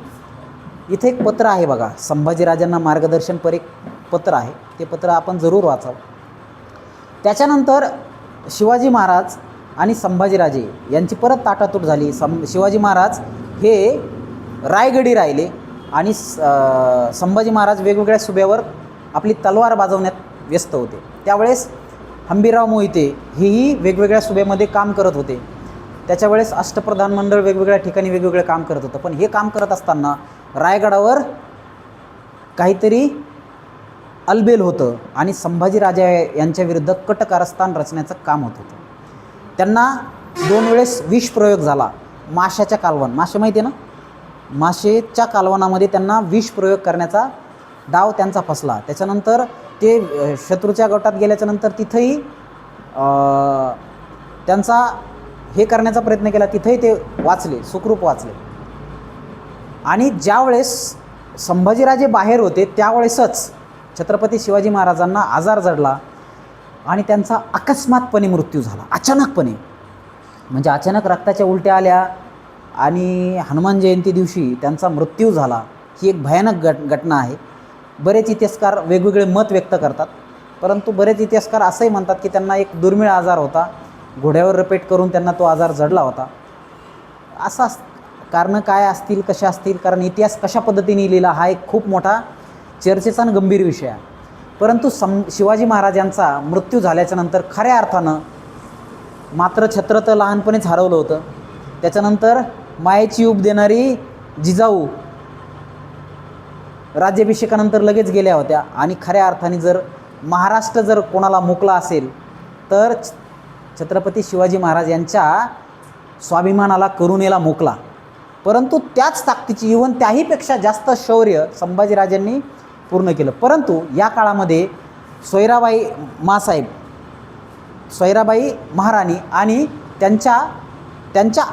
इथे एक पत्र आहे बघा, संभाजीराजांना मार्गदर्शनपर एक पत्र आहे, ते पत्र आपण जरूर वाचावं. त्याच्यानंतर शिवाजी महाराज आणि संभाजीराजे यांची परत ताटातूट झाली. शिवाजी महाराज हे रायगडी राहिले आणि संभाजी महाराज वेगवेगळ्या सुब्यावर आपली तलवार बाजवण्यात व्यस्त होते. त्यावेळेस हंबीरराव मोहिते हेही वेगवेगळ्या सुब्यामध्ये काम करत होते. त्याच्या वेळेस अष्टप्रधान मंडळ वेगवेगळ्या ठिकाणी वेगवेगळे काम करत होतं. पण हे काम करत असताना रायगडावर काहीतरी अलबेल होतं आणि संभाजीराजा यांच्या विरुद्ध कट कारस्थान रचण्याचं काम होत होतं. त्यांना 2 वेळेस विष प्रयोग झाला. माशाच्या कालवण, मासे माहिती आहे ना, माशेच्या कालवणामध्ये त्यांना विष प्रयोग करण्याचा डाव त्यांचा फसला. त्याच्यानंतर ते शत्रूच्या गटात गेल्याच्यानंतर तिथंही त्यांचा हे करण्याचा प्रयत्न केला, तिथंही ते वाचले, सुखरूप वाचले. आणि ज्यावेळेस संभाजीराजे बाहेर होते त्यावेळेसच छत्रपती शिवाजी महाराजांना आजार जडला आणि त्यांचा अकस्मातपणे मृत्यू झाला. अचानकपणे, म्हणजे अचानक रक्ताच्या उलट्या आल्या आणि हनुमान जयंती दिवशी त्यांचा मृत्यू झाला. ही एक भयानक घटना आहे. बरेच इतिहासकार वेगवेगळे मत व्यक्त करतात, परंतु बरेच इतिहासकार असंही म्हणतात की त्यांना एक दुर्मिळ आजार होता, घोड्यावर रपेट करून त्यांना तो आजार जडला होता. असा कारणं काय असतील, कशा असतील, कारण इतिहास कशा पद्धतीने लिहिला हा एक खूप मोठा चर्चेचा आणि गंभीर विषय आहे. परंतु शिवाजी महाराजांचा मृत्यू झाल्याच्यानंतर खऱ्या अर्थानं मात्र छत्र तर लहानपणीच हरवलं होतं. त्याच्यानंतर मायेची ऊब देणारी जिजाऊ राज्याभिषेकानंतर लगेच गेल्या होत्या आणि खऱ्या अर्थाने जर महाराष्ट्र जर कोणाला मुकला असेल तर छत्रपती शिवाजी महाराज यांच्या स्वाभिमानाला, करुणेला मुकला. परंतु त्याच ताकदीची, इव्हन त्याहीपेक्षा जास्त शौर्य संभाजीराजांनी पूर्ण केलं. परंतु या काळामध्ये सोयराबाई मासाहेब, सोयराबाई महाराणी आणि त्यांच्या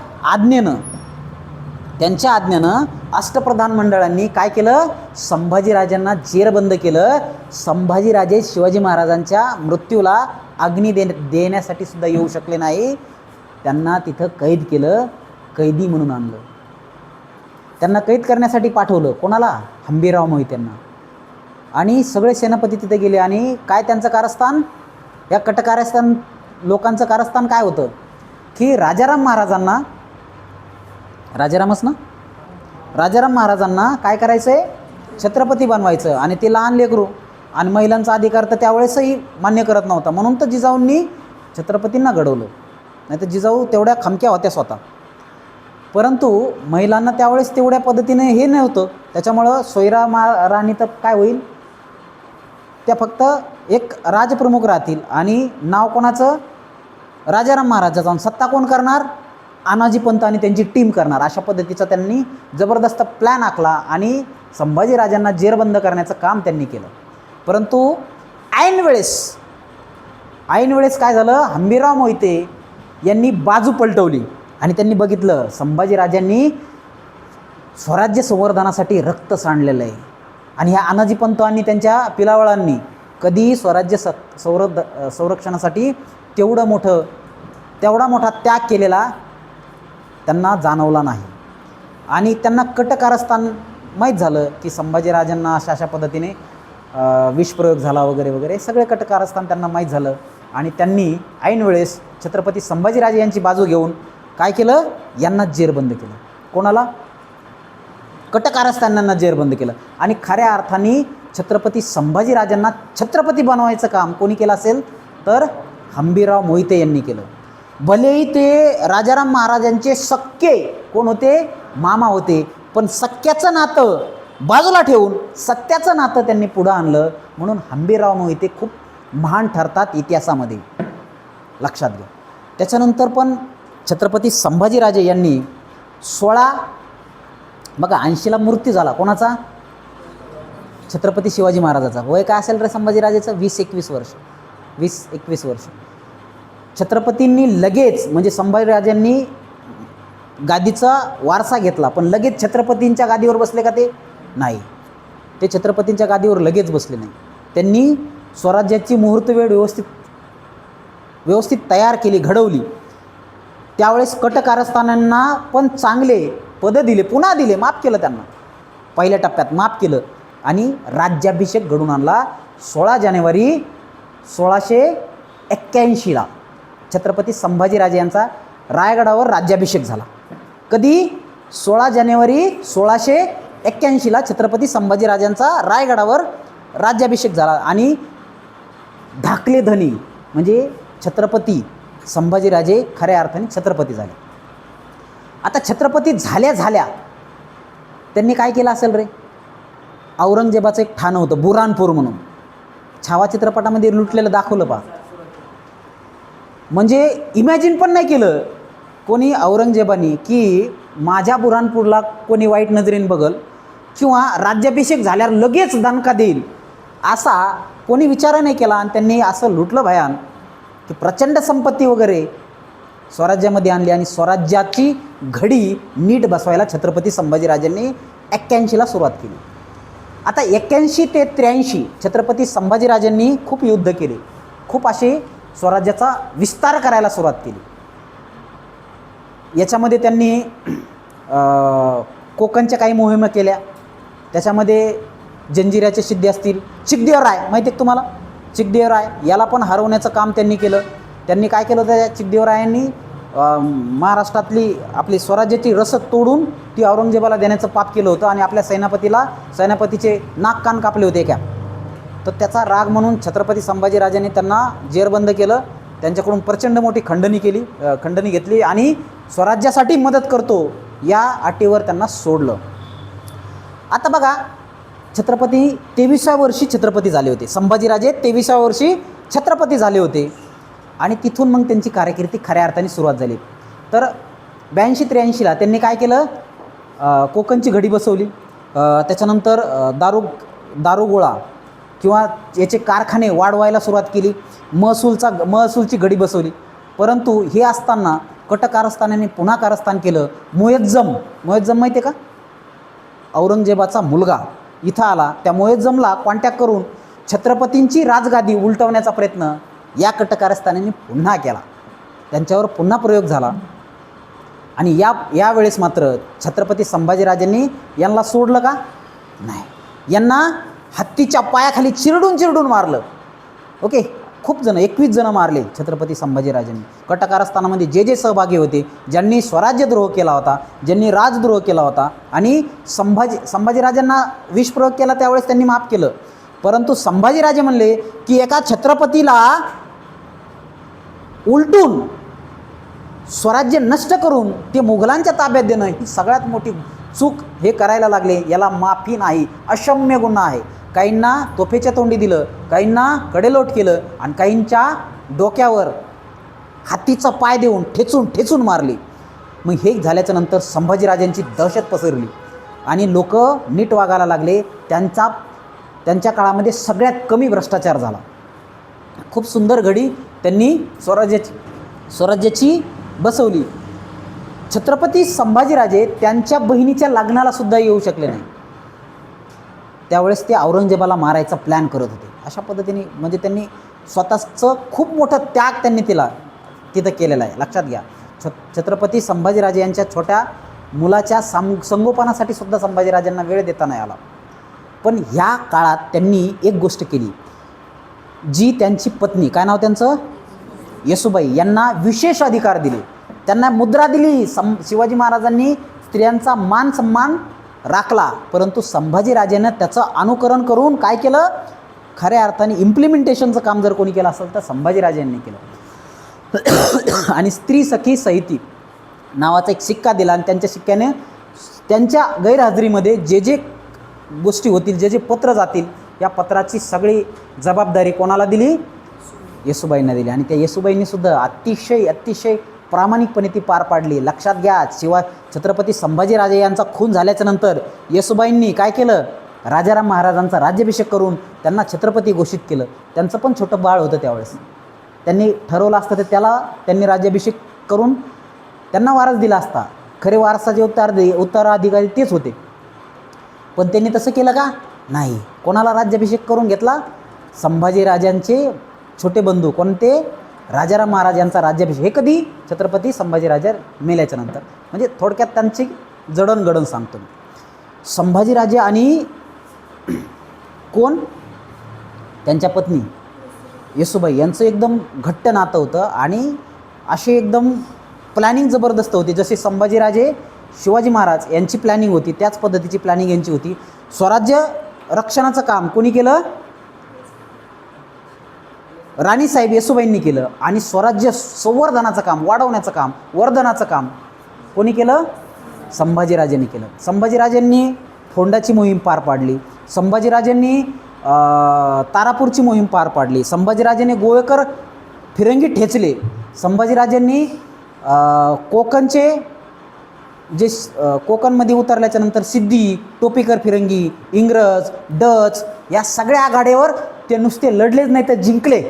आज्ञेनं अष्टप्रधान मंडळांनी काय केलं, संभाजीराजांना जेरबंद केलं. संभाजीराजे शिवाजी महाराजांच्या मृत्यूला अग्नी देण्यासाठी सुद्धा येऊ शकले नाही. त्यांना तिथं कैद केलं, कैदी म्हणून आणलं. त्यांना कैद करण्यासाठी पाठवलं. कोणाला? हंबीरराव मोहित्यांना. आणि सगळे सेनापती तिथे गेले आणि काय त्यांचं कारस्थान, या कटकारस्थान लोकांचं कारस्थान काय होतं की राजाराम महाराजांना काय करायचं आहे, छत्रपती बनवायचं. आणि ते लहान लेकरू आणि महिलांचा अधिकार तर त्यावेळेसही मान्य करत नव्हता. म्हणून तर जिजाऊंनी छत्रपतींना घडवलं, नाही तर जिजाऊ तेवढ्या खमक्या होत्या स्वतः. परंतु महिलांना त्यावेळेस तेवढ्या पद्धतीने हे नव्हतं. त्याच्यामुळं सोयरा महाराणी तर काय होईल, त्या फक्त एक राजप्रमुख राहतील आणि नाव कोणाचं, राजाराम महाराजाचं. सत्ता कोण करणार, आनाजी पंत आणि त्यांची टीम करणार. अशा पद्धतीचा त्यांनी जबरदस्त प्लॅन आखला आणि संभाजीराजांना जेरबंद करण्याचं काम त्यांनी केलं. परंतु ऐन वेळेस काय झालं, हंबीरराव मोहिते यांनी बाजू पलटवली आणि त्यांनी बघितलं संभाजीराजांनी स्वराज्य संवर्धनासाठी रक्त सांडलेलं आहे आणि ह्या आनाजी पंत आणि त्यांच्या पिलावळांनी कधीही स्वराज्य संरक्षणासाठी तेवढा मोठा त्याग केलेला त्यांना जाणवला नाही. आणि त्यांना कटकारस्थान माहीत झालं की संभाजीराजांना अशा पद्धतीने विषप्रयोग झाला वगैरे वगैरे, सगळे कटकारस्थान त्यांना माहीत झालं. आणि त्यांनी ऐन वेळेस छत्रपती संभाजीराजे यांची बाजू घेऊन काय केलं, यांना जेरबंद केलं. कोणाला? कटकारस्थानांना जेरबंद केलं. आणि खऱ्या अर्थाने छत्रपती संभाजीराजांना छत्रपती बनवायचं काम कोणी केलं असेल तर हंबीरराव मोहिते यांनी केलं. भलेही ते राजाराम महाराजांचे सख्खे कोण होते, मामा होते, पण सख्याचं नातं बाजूला ठेवून सत्याचं नातं त्यांनी पुढं आणलं. म्हणून हंबीरराव मोहिते खूप महान ठरतात इतिहासामध्ये, लक्षात घ्या. त्याच्यानंतर पण छत्रपती संभाजीराजे यांनी 80ला मृत्यू झाला. कोणाचा? छत्रपती शिवाजी महाराजाचा. वय काय असेल रे संभाजीराजेचं? 20-21 वर्ष. छत्रपतींनी लगेच, म्हणजे संभाजीराजांनी गादीचा वारसा घेतला, पण लगेच छत्रपतींच्या गादीवर बसले का ते? नाही, ते छत्रपतींच्या गादीवर लगेच बसले नाही. त्यांनी स्वराज्याची मुहूर्तवेळ व्यवस्थित तयार केली, घडवली. त्यावेळेस कटकारस्थानांना पण चांगले पदं दिले, पुन्हा दिले, माफ केलं त्यांना, पहिल्या टप्प्यात माफ केलं. आणि राज्याभिषेक घडून आणला. 16 जानेवारी 1681 छत्रपती संभाजीराजे यांचा रायगडावर राज्याभिषेक झाला. कधी? 16 जानेवारी 1681ला छत्रपती संभाजीराजांचा रायगडावर राज्याभिषेक झाला आणि धाकले धनी म्हणजे छत्रपती संभाजीराजे खऱ्या अर्थाने छत्रपती झाले. आता छत्रपती झाल्या झाल्या त्यांनी काय केलं असेल रे? औरंगजेबाचं एक ठाणं होतं बुरानपूर म्हणून, छावा चित्रपटामध्ये लुटलेलं दाखवलं पा. म्हणजे इमॅजिन पण नाही केलं कोणी औरंगजेबानी की माझ्या बुरानपूरला कोणी वाईट नजरेने बघल किंवा राज्याभिषेक झाल्यावर लगेच दणका देईल असा कोणी विचार नाही केला. आणि त्यांनी असं लुटलं भयान की प्रचंड संपत्ती वगैरे स्वराज्यामध्ये आणली आणि स्वराज्याची घडी नीट बसवायला छत्रपती संभाजीराजांनी 81ला सुरुवात केली. आता 81 ते 83 छत्रपती संभाजीराजांनी खूप युद्ध केले, खूप असे स्वराज्याचा विस्तार करायला सुरुवात केली. याच्यामध्ये त्यांनी कोकणच्या काही मोहिमा केल्या, त्याच्यामध्ये जंजिऱ्याचे सिद्धी असतील. चिकदेवराय माहिती आहे तुम्हाला? चिकदेवराय याला पण हरवण्याचं काम त्यांनी केलं. त्यांनी काय केलं होतं? त्या चिकदेवरायांनी महाराष्ट्रातली आपली स्वराज्याची रसद तोडून ती औरंगजेबाला देण्याचं पाप केलं होतं आणि आपल्या सेनापतीचे नाक कान कापले होते एका. तर त्याचा राग म्हणून छत्रपती संभाजीराजांनी त्यांना जेरबंद केलं, त्यांच्याकडून प्रचंड मोठी खंडणी घेतली आणि स्वराज्यासाठी मदत करतो या अटीवर त्यांना सोडलं. आता बघा, छत्रपती 23व्या वर्षी छत्रपती झाले होते. संभाजीराजे 23व्या वर्षी छत्रपती झाले होते आणि तिथून मग त्यांची कारकिर्दी खऱ्या अर्थाने सुरुवात झाली. तर 82-83ला त्यांनी काय केलं? कोकणची घडी बसवली. त्याच्यानंतर दारुगोळा किंवा याचे कारखाने वाढवायला सुरुवात केली. महसूलची घडी बसवली. परंतु हे असताना कट कारस्थानाने पुन्हा कारस्थान केलं. मुयज्जम माहिती आहे का? औरंगजेबाचा मुलगा इथं आला. त्या मुयज्जमला कॉन्टॅक्ट करून छत्रपतींची राजगादी उलटवण्याचा प्रयत्न या कट कारस्थानाने पुन्हा केला. त्यांच्यावर पुन्हा प्रयोग झाला आणि यावेळेस मात्र छत्रपती संभाजीराजांनी यांना सोडलं का? नाही. यांना हत्तीच्या पायाखाली चिरडून मारलं. ओके, खूप जण 21 जण मारले छत्रपती संभाजीराजांनी. कट कारस्थानामध्ये जे सहभागी होते, ज्यांनी स्वराज्यद्रोह केला होता, ज्यांनी राजद्रोह केला होता आणि संभाजीराजांना विषप्रयोग केला त्यावेळेस त्यांनी माफ केलं. परंतु संभाजीराजे म्हणले की एका छत्रपतीला उलटून स्वराज्य नष्ट करून ते मुघलांच्या ताब्यात देणं ही सगळ्यात मोठी चूक हे करायला लागले. याला माफी नाही, अक्षम्य गुन्हा आहे. काहींना तोफेच्या तोंडी दिलं, काहींना कडेलोट केलं आणि काहींच्या डोक्यावर हातीचा पाय देऊन ठेचून मारले. मग हे झाल्याच्या नंतर संभाजीराजांची दहशत पसरली आणि लोक नीट वागायला लागले. त्यांच्या काळामध्ये सगळ्यात कमी भ्रष्टाचार झाला. खूप सुंदर घडी त्यांनी स्वराज्याची बसवली. छत्रपती संभाजीराजे त्यांच्या बहिणीच्या लग्नाला सुद्धा येऊ शकले नाही. त्यावेळेस ते औरंगजेबाला मारायचा प्लॅन करत होते. अशा पद्धतीने म्हणजे त्यांनी स्वतःचं खूप मोठं त्याग त्यांनी तिथं केलेला आहे. लक्षात घ्या, छत्रपती संभाजीराजे यांच्या छोट्या मुलाच्या संगोपनासाठी सुद्धा संभाजीराजांना वेळ देता नाही आला. पण ह्या काळात त्यांनी एक गोष्ट केली, जी त्यांची पत्नी, काय नाव त्यांचं, येसूबाई, यांना विशेष अधिकार दिले. त्यांना मुद्रा दिली. शिवाजी महाराजांनी स्त्रियांचा मान सन्मान राखला. परंतु संभाजीराजेनं त्याचं अनुकरण करून काय केलं? खऱ्या अर्थाने इम्प्लिमेंटेशनचं काम जर कोणी केलं असेल तर संभाजीराजांनी केलं. आणि स्त्री सखी सहिती नावाचा एक सिक्का दिला आणि त्यांच्या सिक्क्याने त्यांच्या गैरहजेरीमध्ये जे गोष्टी होतील, जे पत्र जातील, या पत्राची सगळी जबाबदारी कोणाला दिली? येसूबाईंना दिली. आणि त्या येसूबाईंनी सुद्धा अतिशय प्रामाणिकपणे ती पार पाडली. लक्षात घ्या, छत्रपती संभाजीराजे यांचा खून झाल्याच्या नंतर येसूबाईंनी काय केलं? राजाराम महाराजांचा राज्याभिषेक करून त्यांना छत्रपती घोषित केलं. त्यांचं पण छोटं बाळ होतं त्यावेळेस. त्यांनी ठरवलं असतं तर त्यांनी राज्याभिषेक करून त्यांना वारस दिला असता. खरे वारसाचे उत्तराधिकारी तेच होते. पण त्यांनी तसं केलं का? नाही. कोणाला राज्याभिषेक करून घेतला? संभाजीराजांचे छोटे बंधू कोणते? राजाराम महाराज यांचा राज्याभिषेक. हे कधी? छत्रपती संभाजीराजे मेल्याच्या नंतर. म्हणजे थोडक्यात त्यांची जडणघडण सांगतो मी. संभाजीराजे आणि कोण? त्यांच्या पत्नी येसूबाई यांचं एकदम घट्ट नातं होतं आणि असे एकदम प्लॅनिंग जबरदस्त होती. जसे संभाजीराजे शिवाजी महाराज यांची प्लॅनिंग होती, त्याच पद्धतीची प्लॅनिंग यांची होती. स्वराज्य रक्षणाचं काम कोणी केलं? राणीसाहेब येसूबाईंनी केलं. आणि स्वराज्य संवर्धनाचं काम, वाढवण्याचं काम, वर्धनाचं काम कोणी केलं? संभाजीराजांनी केलं. संभाजीराजांनी फोंडाची मोहीम पार पाडली. संभाजीराजांनी तारापूरची मोहीम पार पाडली. संभाजीराजांनी गोवेकर फिरंगी ठेचले. संभाजीराजांनी कोकणचे जे कोकणमध्ये उतरल्याच्यानंतर सिद्धी, टोपीकर फिरंगी, इंग्रज, डच या सगळ्या आघाड्यावर ते नुसते लढलेच नाही तर जिंकले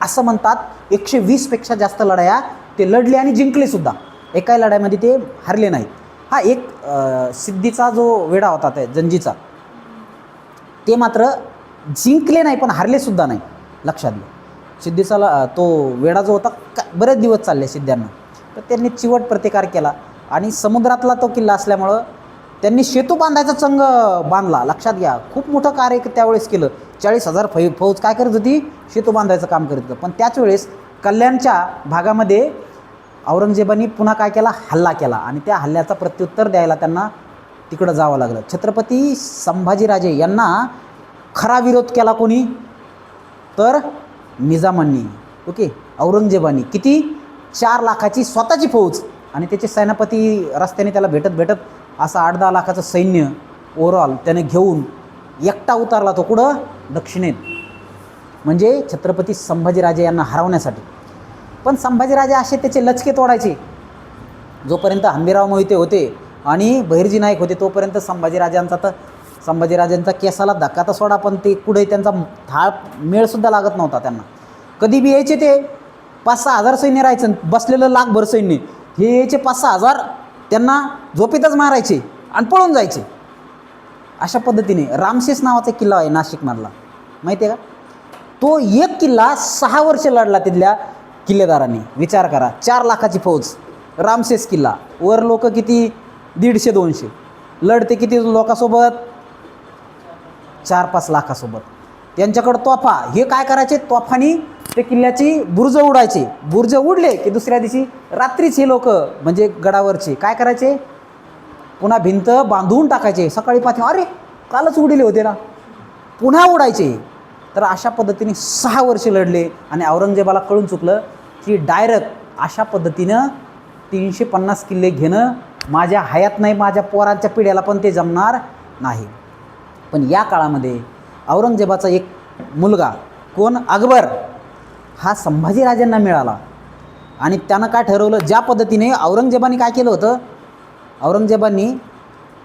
असं म्हणतात. 120पेक्षा जास्त लढाया ते लढले आणि जिंकलेसुद्धा. एकाही लढाईमध्ये ते हरले नाहीत. हा एक सिद्धीचा जो वेढा होता त्या जंजीचा, ते मात्र जिंकले नाही पण हरलेसुद्धा नाही. लक्षात घ्या, सिद्धीचा तो वेढा जो होता बरेच दिवस चालले सिद्ध्यांना, तर त्यांनी चिवट प्रतिकार केला. आणि समुद्रातला तो किल्ला असल्यामुळं त्यांनी सेतू बांधायचा चंग बांधला. लक्षात घ्या, खूप मोठं कार्य त्यावेळेस केलं. 40,000 फौज काय करत होती? सेतू बांधायचं काम करत होतं. पण त्याच वेळेस कल्याणच्या भागामध्ये औरंगजेबाने पुन्हा काय केला? हल्ला केला. आणि त्या हल्ल्याचा प्रत्युत्तर द्यायला त्यांना तिकडं जावं लागलं. छत्रपती संभाजीराजे यांना खरा विरोध केला कोणी? तर निजामांनी. ओके, औरंगजेबानी किती? 4 लाखाची स्वतःची फौज आणि त्याचे सेनापती रस्त्याने त्याला भेटत असं 8-10 लाखाचं सैन्य ओव्हरऑल त्याने घेऊन एकटा उतारला. तो कुठं? दक्षिणेत. म्हणजे छत्रपती संभाजीराजे यांना हरवण्यासाठी. पण संभाजीराजे असे त्याचे लचके तोडायचे. जोपर्यंत हंबीरराव मोहिते होते आणि बहिर्जी नाईक होते तोपर्यंत संभाजीराजांचा केसाला धक्का तर सोडा, पण ते कुठे त्यांचा थाळ मेळसुद्धा लागत नव्हता त्यांना. कधी बी यायचे ते 5-6 हजार सैन्य राहायचं, बसलेलं लाखभर सैन्य. हे यायचे 5-6 हजार, त्यांना झोपेतच मारायचे आणि पळून जायचे. अशा पद्धतीने रामसेस नावाचा किल्ला आहे नाशिकमधला, माहिती आहे का? तो एक किल्ला 6 वर्ष लढला तिथल्या किल्लेदारांनी. विचार करा, 4 लाखाची फौज, रामसेस किल्ला, वर लोक किती? 150-200. लढते किती लोकांसोबत? 4-5 लाखासोबत. त्यांच्याकडं तोफा. हे काय करायचे? तोफानी ते किल्ल्याची बुर्ज उडायचे. बुर्ज उडले की दुसऱ्या दिवशी रात्रीच हे लोक म्हणजे गडावरचे काय करायचे? पुन्हा भिंत बांधून टाकायचे. सकाळी पाहते, अरे कालच उडले होते ना, पुन्हा उडायचे. तर अशा पद्धतीने 6 वर्ष लढले. आणि औरंगजेबाला कळून चुकलं की डायरेक्ट अशा पद्धतीनं 350 किल्ले घेणं माझ्या हयात नाही, माझ्या पोरांच्या पिढ्याला पण ते जमणार नाही. पण या काळामध्ये औरंगजेबाचा एक मुलगा कोण? अकबर, हा संभाजीराजांना मिळाला. आणि त्यानं काय ठरवलं? ज्या पद्धतीने औरंगजेबाने काय केलं होतं?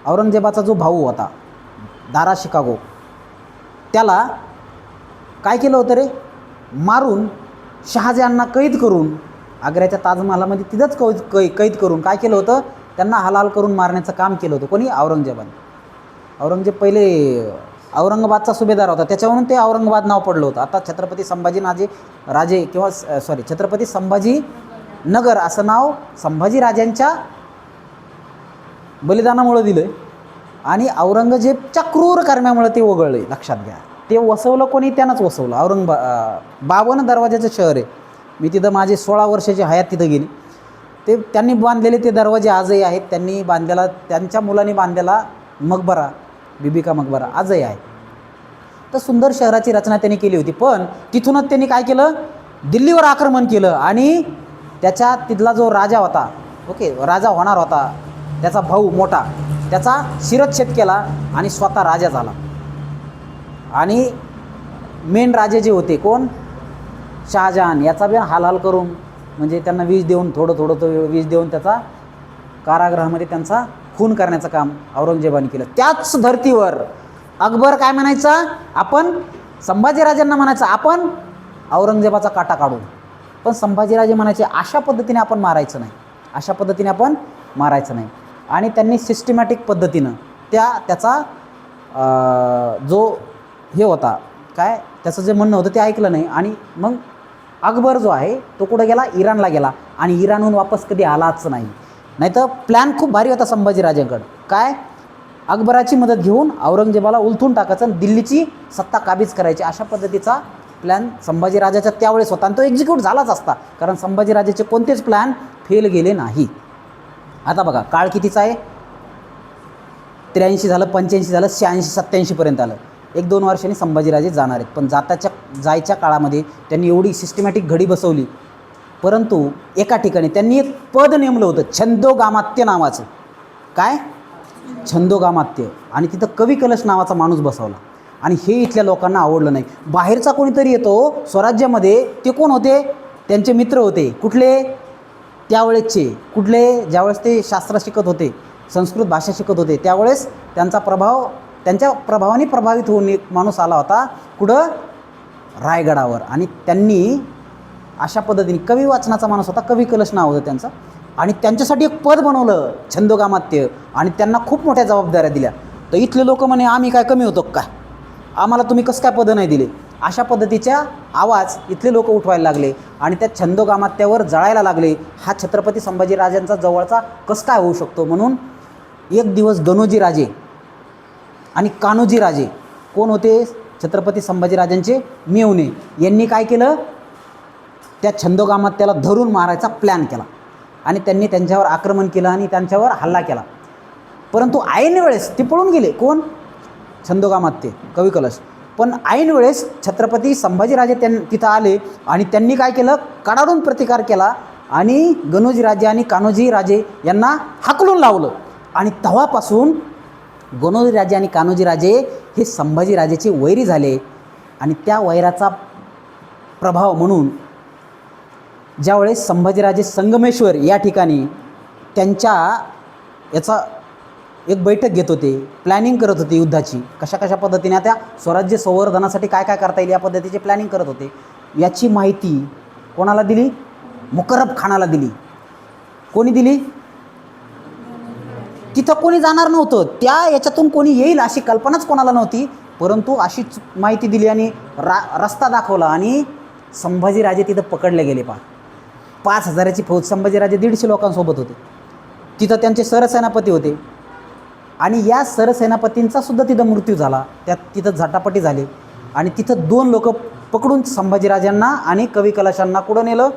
औरंगजेबाचा जो भाऊ होता दारा शिकागो, त्याला काय केलं होतं रे? मारून शहाजहानना कैद करून आग्र्याच्या ताजमहालामध्ये तिथंच कैद करून काय केलं होतं? त्यांना हलाल करून मारण्याचं काम केलं होतं. कोणी? औरंगजेबाने. औरंगजेब पहिले औरंगाबादचा सुभेदार होता, त्याच्यावरून ते औरंगाबाद नाव पडलं होतं. आता छत्रपती राजे किंवा छत्रपती संभाजीनगर असं नाव संभाजीराजांच्या बलिदानामुळं दिलं आहे. आणि औरंगजेबच्या क्रूर कर्म्यामुळे ते वगळले. लक्षात घ्या, ते वसवलं कोणी? त्यानंच वसवलं. 52 दरवाजाचं शहर आहे. मी तिथं माझे 16 वर्षाची हयात तिथं गेली. ते त्यांनी बांधलेले ते दरवाजे आजही आहेत. त्यांनी बांधलेला, त्यांच्या मुलांनी बांधलेला मकबरा, बीबी का मकबरा आजही आहे. तर सुंदर शहराची रचना त्यांनी केली होती. पण तिथूनच त्यांनी काय केलं? दिल्लीवर आक्रमण केलं. आणि त्याच्या तिथला जो राजा होता, ओके, राजा होणार होता, त्याचा भाऊ मोठा, त्याचा शिरच्छेद केला आणि स्वतः राजा झाला. आणि मेन राजे जे होते कोण? शहाजहान, याचा बी हाल करून म्हणजे त्यांना विष देऊन थोडं विष देऊन त्याचा कारागृहामध्ये त्यांचा खून करण्याचं काम औरंगजेबाने केलं. त्याच धर्तीवर अकबर काय म्हणायचा? आपण संभाजीराजांना म्हणायचं आपण औरंगजेबाचा काटा काढू. पण संभाजीराजे म्हणायचे अशा पद्धतीने आपण मारायचं नाही, अशा पद्धतीने आपण मारायचं नाही. आणि त्यांनी सिस्टमॅटिक पद्धतीनं त्याचा जो हे होता काय, त्याचं जे म्हणणं होतं ते ऐकलं नाही. आणि मग अकबर जो आहे तो कुठं गेला? इराणला गेला. आणि इराणहून वापस कधी आलाच नाही. नाही तर प्लॅन खूप भारी होता संभाजीराजांकडं. काय? अकबराची मदत घेऊन औरंगजेबाला उलथून टाकायचं आणि दिल्लीची सत्ता काबीज करायची, अशा पद्धतीचा प्लॅन संभाजीराजाच्या त्यावेळेस होता. आणि तो एक्झिक्यूट झालाच असता, कारण संभाजीराजाचे कोणतेच प्लॅन फेल गेले नाही. आता बघा काळ कितीचा आहे? 83 झालं, 85 झालं, 86 87पर्यंत आलं. 1-2 वर्षांनी संभाजीराजे जाणार आहेत. पण जायच्या काळामध्ये त्यांनी एवढी सिस्टमॅटिक घडी बसवली. परंतु एका ठिकाणी त्यांनी एक पद नेमलं होतं, छंदोगामात्य नावाचं. काय? छंदोगामात्य. आणि तिथं कवी कलश नावाचा माणूस बसवला. आणि हे इथल्या लोकांना आवडलं नाही. बाहेरचा कोणीतरी येतो स्वराज्यामध्ये, ते कोण होते? त्यांचे मित्र होते. कुठले? त्यावेळेसचे. कुठले? ज्यावेळेस ते शास्त्र शिकत होते, संस्कृत भाषा शिकत होते, त्यावेळेस त्यांच्या प्रभावाने प्रभावित होऊन एक माणूस आला होता. कुठं? रायगडावर. आणि त्यांनी अशा पद्धतीने कवी वाचनाचा माणूस होता, कवी कलश नाव होतं त्यांचं. आणि त्यांच्यासाठी एक पद बनवलं छंदोगामात्य. आणि त्यांना खूप मोठ्या जबाबदाऱ्या दिल्या. तर इथले लोक म्हणे आम्ही काय कमी होतो काय, आम्हाला तुम्ही कसं काय पदं नाही दिले? अशा पद्धतीच्या आवाज इथले लोक उठवायला लागले आणि त्या छंदोगामात्यावर जळायला लागले. हा छत्रपती संभाजीराजांचा जवळचा कसं काय होऊ शकतो? म्हणून एक दिवस गणोजी राजे आणि कान्होजी राजे, कोण होते? छत्रपती संभाजीराजांचे मेहुणे, यांनी काय केलं? त्या छंदोगामात्याला धरून मारायचा प्लॅन केला आणि त्यांनी त्यांच्यावर आक्रमण केलं आणि त्यांच्यावर हल्ला केला. परंतु ऐन वेळेस ते पळून गेले. कोण? छंदोगामात्य, कवी कलश. पण ऐन वेळेस छत्रपती संभाजीराजे तिथं आले आणि त्यांनी काय केलं? कडाडून प्रतिकार केला आणि गणोजी राजे आणि कान्होजी राजे यांना हाकलून लावलं. आणि तेव्हापासून गणोजी राजे आणि कान्होजी राजे हे संभाजीराजेचे वैरी झाले. आणि त्या वैराचा प्रभाव म्हणून ज्यावेळेस संभाजीराजे संगमेश्वर या ठिकाणी त्यांच्या याचा एक बैठक घेत होते, प्लॅनिंग करत होते युद्धाची, कशा पद्धतीने त्या स्वराज्य संवर्धनासाठी काय करता येईल या पद्धतीचे प्लॅनिंग करत होते. याची माहिती कोणाला दिली? मुकर्रब खानाला दिली. कोणी दिली? तिथं कोणी जाणार नव्हतं, याच्यातून कोणी येईल अशी कल्पनाच कोणाला नव्हती. परंतु अशीच माहिती दिली आणि रस्ता दाखवला आणि संभाजीराजे तिथं पकडले गेले. 5,000ची फौज, संभाजीराजे 150 लोकांसोबत होते. तिथं त्यांचे सरसेनापती होते आणि या सरसेनापतींचा सुद्धा तिथं मृत्यू झाला. तिथं झटापटी झाली आणि तिथं 2 लोक पकडून संभाजीराजांना आणि कवी कलशांना कुठं नेलं?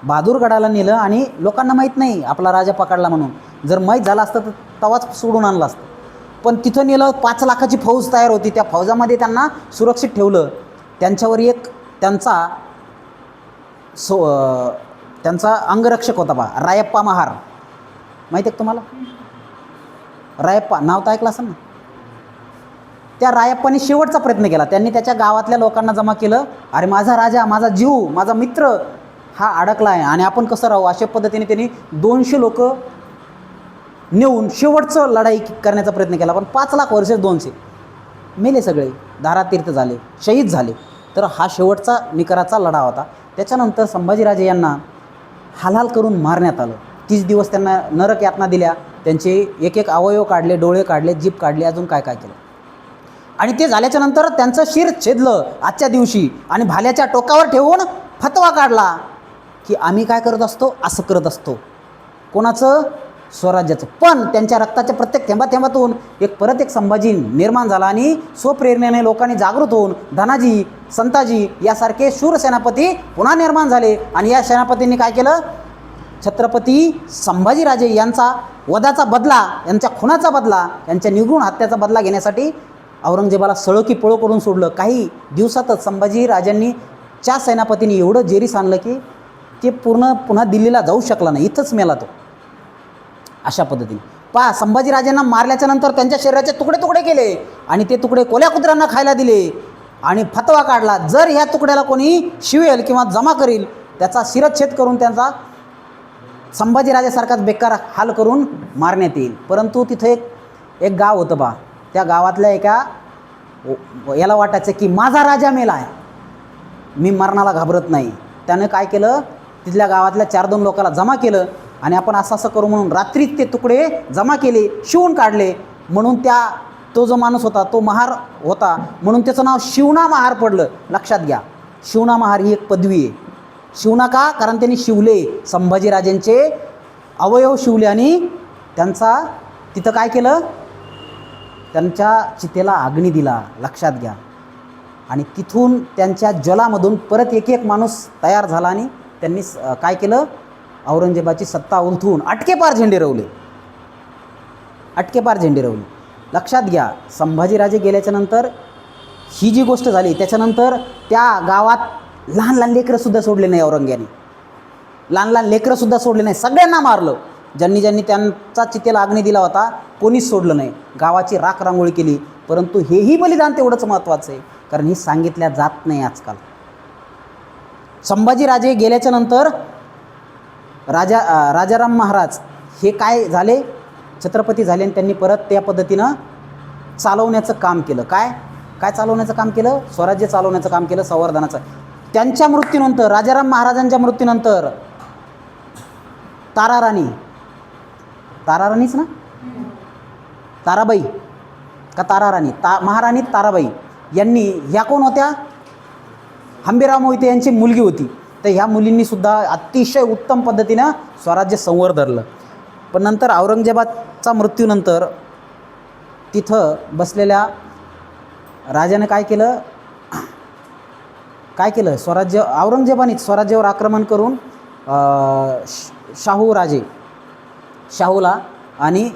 बहादूरगडाला नेलं आणि लोकांना माहीत नाही आपला राजा पकडला म्हणून. जर माहीत झालं असतं तर तवाच सोडून आणलं असतं. पण तिथं नेलं. 5 लाखाची फौज तयार होती. त्या फौजामध्ये त्यांना सुरक्षित ठेवलं. त्यांच्यावर एक त्यांचा अंगरक्षक होता रायप्पा महार. माहिती आहे तुम्हाला? रायप्पा नाव तर ऐकलं असेल ना. त्या रायप्पाने शेवटचा प्रयत्न केला. त्यांनी त्याच्या गावातल्या लोकांना जमा केलं. अरे माझा राजा, माझा जीव, माझा मित्र हा अडकला आहे आणि आपण कसं राहू? अशा पद्धतीने त्यांनी 200 लोक नेऊन शेवटचं लढाई करण्याचा प्रयत्न केला. पण 5 लाख वर्षे 200 मेले, सगळे धारातीर्थ झाले, शहीद झाले. तर हा शेवटचा निकराचा लढा होता. त्याच्यानंतर संभाजीराजे यांना हालहाल करून मारण्यात आलं. 30 दिवस त्यांना नरक यातना दिल्या. त्यांचे एक अवयव काढले, डोळे काढले, जीभ काढली, अजून काय केलं. आणि ते झाल्याच्या नंतर त्यांचं शिर छेदलं आजच्या दिवशी आणि भाल्याच्या टोकावर ठेवून फतवा काढला की आम्ही काय करत असतो? असं करत असतो. कोणाचं? स्वराज्याचं. पण त्यांच्या रक्ताच्या प्रत्येक थेंबाथेंबातून परत एक संभाजी निर्माण झाला आणि स्वप्रेरणेने लोकांनी जागृत होऊन धनाजी, संताजी यासारखे शूर सेनापती पुन्हा निर्माण झाले. आणि या सेनापतींनी काय केलं? छत्रपती संभाजीराजे यांचा वधाचा बदला, यांच्या खुनाचा बदला, यांच्या निगूण हत्याचा बदला घेण्यासाठी औरंगजेबाला सळकी पळो करून सोडलं. काही दिवसातच संभाजीराजांनी च्या सेनापतींनी एवढं जेरीस आणलं की ते पुन्हा दिल्लीला जाऊ शकला नाही, इथंच मेला तो. अशा पद्धतीने संभाजीराजांना मारल्याच्या नंतर त्यांच्या शरीराचे तुकडे तुकडे केले आणि ते तुकडे कोल्या कुत्र्यांना खायला दिले आणि फतवा काढला, जर ह्या तुकड्याला कोणी शिवेल किंवा जमा करील त्याचा शिरच्छेद करून त्यांचा संभाजीराजासारखाच बेकार हाल करून मारण्यात येईल. परंतु तिथे एक गाव होतं त्या गावातल्या एका याला वाटायचं की माझा राजा मेला आहे, मी मरणाला घाबरत नाही. त्यानं काय केलं? तिथल्या गावातल्या 4-2 लोकांना जमा केलं आणि आपण असं करू म्हणून रात्रीच ते तुकडे जमा केले, शिवून काढले. म्हणून तो जो माणूस होता तो महार होता म्हणून त्याचं नाव शिवणा महार पडलं. लक्षात घ्या, शिवणा महार ही एक पदवी आहे. शिवणा का? कारण त्यांनी शिवले, संभाजीराजांचे अवयव शिवले आणि त्यांचा तिथं काय केलं? त्यांच्या चितेला अग्नी दिला. लक्षात घ्या. आणि तिथून त्यांच्या जलामधून परत एक माणूस तयार झाला आणि त्यांनी काय केलं? औरंगजेबाची सत्ता उलथून अटकेपार झेंडे रोवले. अटकेपार झेंडे रोवले. लक्षात घ्या, संभाजीराजे गेल्याच्यानंतर ही जी गोष्ट झाली त्याच्यानंतर त्या गावात लहान लहान लेकरंसुद्धा सोडले नाही औरंग्याने. लहान लहान लेकरंसुद्धा सोडले नाही. सगळ्यांना मारलं. ज्यांनी ज्यांनी त्यांचा चितेला अग्नी दिला होता कोणीच सोडलं नाही. गावाची राख रांगोळी केली. परंतु हेही बलिदान तेवढंच महत्त्वाचं आहे, कारण हे सांगितल्या जात नाही आजकाल. संभाजीराजे गेल्याच्यानंतर राजाराम महाराज हे काय झाले, छत्रपती झाले आणि त्यांनी परत त्या पद्धतीनं चालवण्याचं काम केलं. काय चालवण्याचं काम केलं? स्वराज्य चालवण्याचं काम केलं, संवर्धनाचं. त्यांच्या मृत्यूनंतर, राजाराम महाराजांच्या मृत्यूनंतर ताराराणीच ना, ताराबाई का ताराराणी, महाराणी ताराबाई यांनी, ह्या कोण होत्या? हंबीरराव मोहिते यांची मुलगी होती. तर ह्या मुलींनीसुद्धा अतिशय उत्तम पद्धतीनं स्वराज्य संवर धरलं. पण नंतर औरंगजेबाचा मृत्यूनंतर तिथं बसलेल्या राजाने काय केलं? औरंगजेबानेच स्वराज्यावर आक्रमण करून शाहूला आणि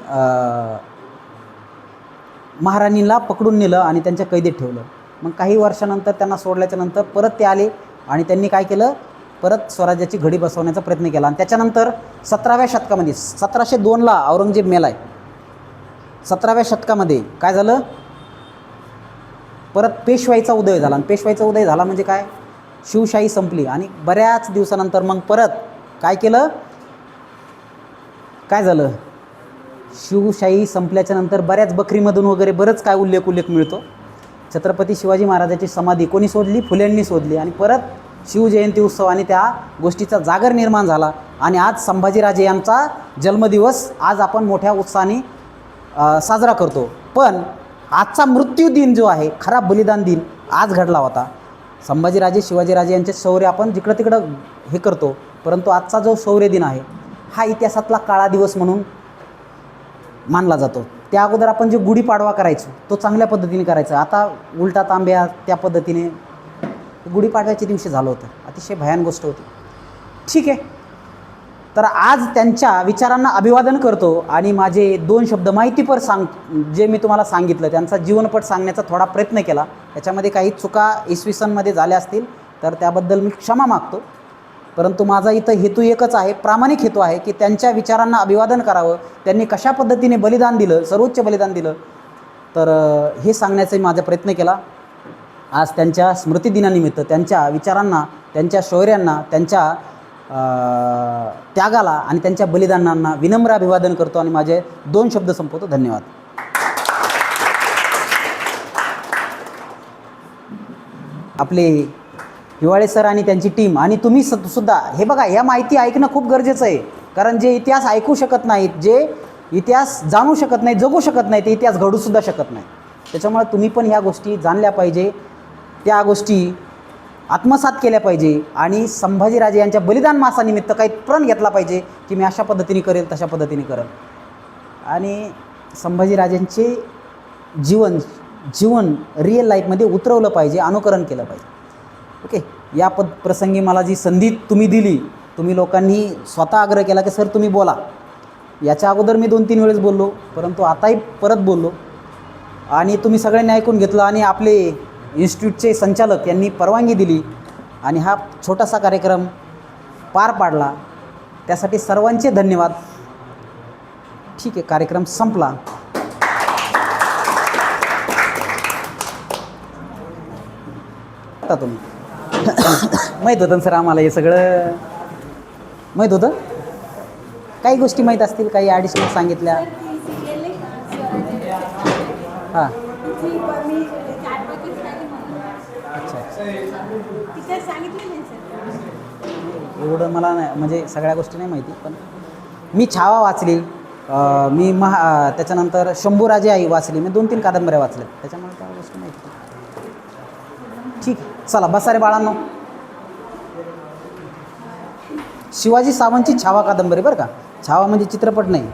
महाराणीला पकडून नेलं आणि त्यांच्या कैदेत ठेवलं. मग काही वर्षानंतर त्यांना सोडल्याच्यानंतर परत ते आले आणि त्यांनी काय केलं? परत स्वराज्याची घडी बसवण्याचा प्रयत्न केला. आणि त्याच्यानंतर 17व्या शतकामध्ये 1702ला औरंगजेब मेलाय. 17व्या शतकामध्ये काय झालं? परत पेशवाईचा उदय झाला. आणि पेशवाईचा उदय झाला म्हणजे काय? शिवशाही संपली. आणि बऱ्याच दिवसानंतर मग परत काय केलं? काय झालं? शिवशाही संपल्याच्यानंतर बऱ्याच बकरीमधून वगैरे बरंच काय उल्लेख मिळतो. छत्रपती शिवाजी महाराजांची समाधी कोणी सोडली? फुल्यांनी सोडली. आणि परत शिवजयंती उत्सव आणि त्या गोष्टीचा जागर निर्माण झाला. आणि आज संभाजीराजे यांचा जन्मदिवस आज आपण मोठ्या उत्साहाने साजरा करतो. पण आजचा मृत्यू दिन जो आहे, खरा बलिदान दिन आज घडला होता. संभाजीराजे शिवाजीराजे यांचे शौर्य आपण जिकडं तिकडं हे करतो, परंतु आजचा जो शौर्य दिन आहे हा इतिहासातला काळा दिवस म्हणून मानला जातो. त्या अगोदर आपण जे गुढीपाडवा करायचो तो चांगल्या पद्धतीने करायचा. आता उलटा तांब्या त्या पद्धतीने गुढीपाडव्याच्या दिवशी झालं होतं. अतिशय भयान गोष्ट होती. ठीक आहे, तर आज त्यांच्या विचारांना अभिवादन करतो आणि माझे 2 शब्द माहितीपर जे मी तुम्हाला सांगितलं त्यांचा जीवनपट सांगण्याचा थोडा प्रयत्न केला. त्याच्यामध्ये काही चुका इसवी सनमध्ये झाल्या असतील तर त्याबद्दल मी क्षमा मागतो. परंतु माझा इथं हेतू एकच आहे, प्रामाणिक हेतू आहे की त्यांच्या विचारांना अभिवादन करावं. त्यांनी कशा पद्धतीने बलिदान दिलं, सर्वोच्च बलिदान दिलं, तर हे सांगण्याचा माझा प्रयत्न केला. आज त्यांच्या स्मृतिदिनानिमित्त त्यांच्या विचारांना, त्यांच्या शौर्यांना, त्यांच्या त्यागाला आणि त्यांच्या बलिदानांना विनम्र अभिवादन करतो आणि माझे 2 शब्द संपवतो. धन्यवाद. आपले हिवाळे सर आणि त्यांची टीम आणि तुम्ही सुद्धा हे बघा, ह्या माहिती ऐकणं खूप गरजेचं आहे. कारण जे इतिहास ऐकू शकत नाहीत, जे इतिहास जाणू शकत नाही, जगू शकत नाही, ते इतिहास घडूसुद्धा शकत नाही. त्याच्यामुळे तुम्ही पण ह्या गोष्टी जाणल्या पाहिजे, त्या गोष्टी आत्मसात केल्या पाहिजे आणि संभाजीराजे यांच्या बलिदान मासानिमित्त काही प्रण घेतला पाहिजे की मी अशा पद्धतीने करेल, तशा पद्धतीने करेल. आणि संभाजीराजांचे जीवन रिअल लाईफमध्ये उतरवलं पाहिजे, अनुकरण केलं पाहिजे. ओके, या प्रसंगी मला जी संधी तुम्ही दिली, तुम्ही लोकांनी स्वतः आग्रह केला की सर तुम्ही बोला. याच्या अगोदर मी 2-3 वेळेस बोललो, परंतु आताही परत बोललो आणि तुम्ही सगळ्यांनी ऐकून घेतलं आणि आपले इन्स्टिट्यूटचे संचालक यांनी परवानगी दिली आणि हा छोटासा कार्यक्रम पार पाडला. त्यासाठी सर्वांचे धन्यवाद. ठीक आहे, कार्यक्रम संपला. आता तुम्ही माहीत होतं सर, आम्हाला हे सगळं माहीत होतं. काही गोष्टी माहीत असतील, काही ॲडिशनल सांगितल्या. हां, अच्छा, एवढं मला नाही, म्हणजे सगळ्या गोष्टी नाही माहिती. पण मी छावा वाचली, मी त्याच्यानंतर शंभूराजे आई वाचली, मी 2-3 कादंबऱ्या वाचल्या, त्याच्यामुळे त्या गोष्टी माहिती. ठीक, चला बसा रे बाळांनो. शिवाजी सावंतची छावा कादंबरी बरं का. छावा म्हणजे चित्रपट नाही.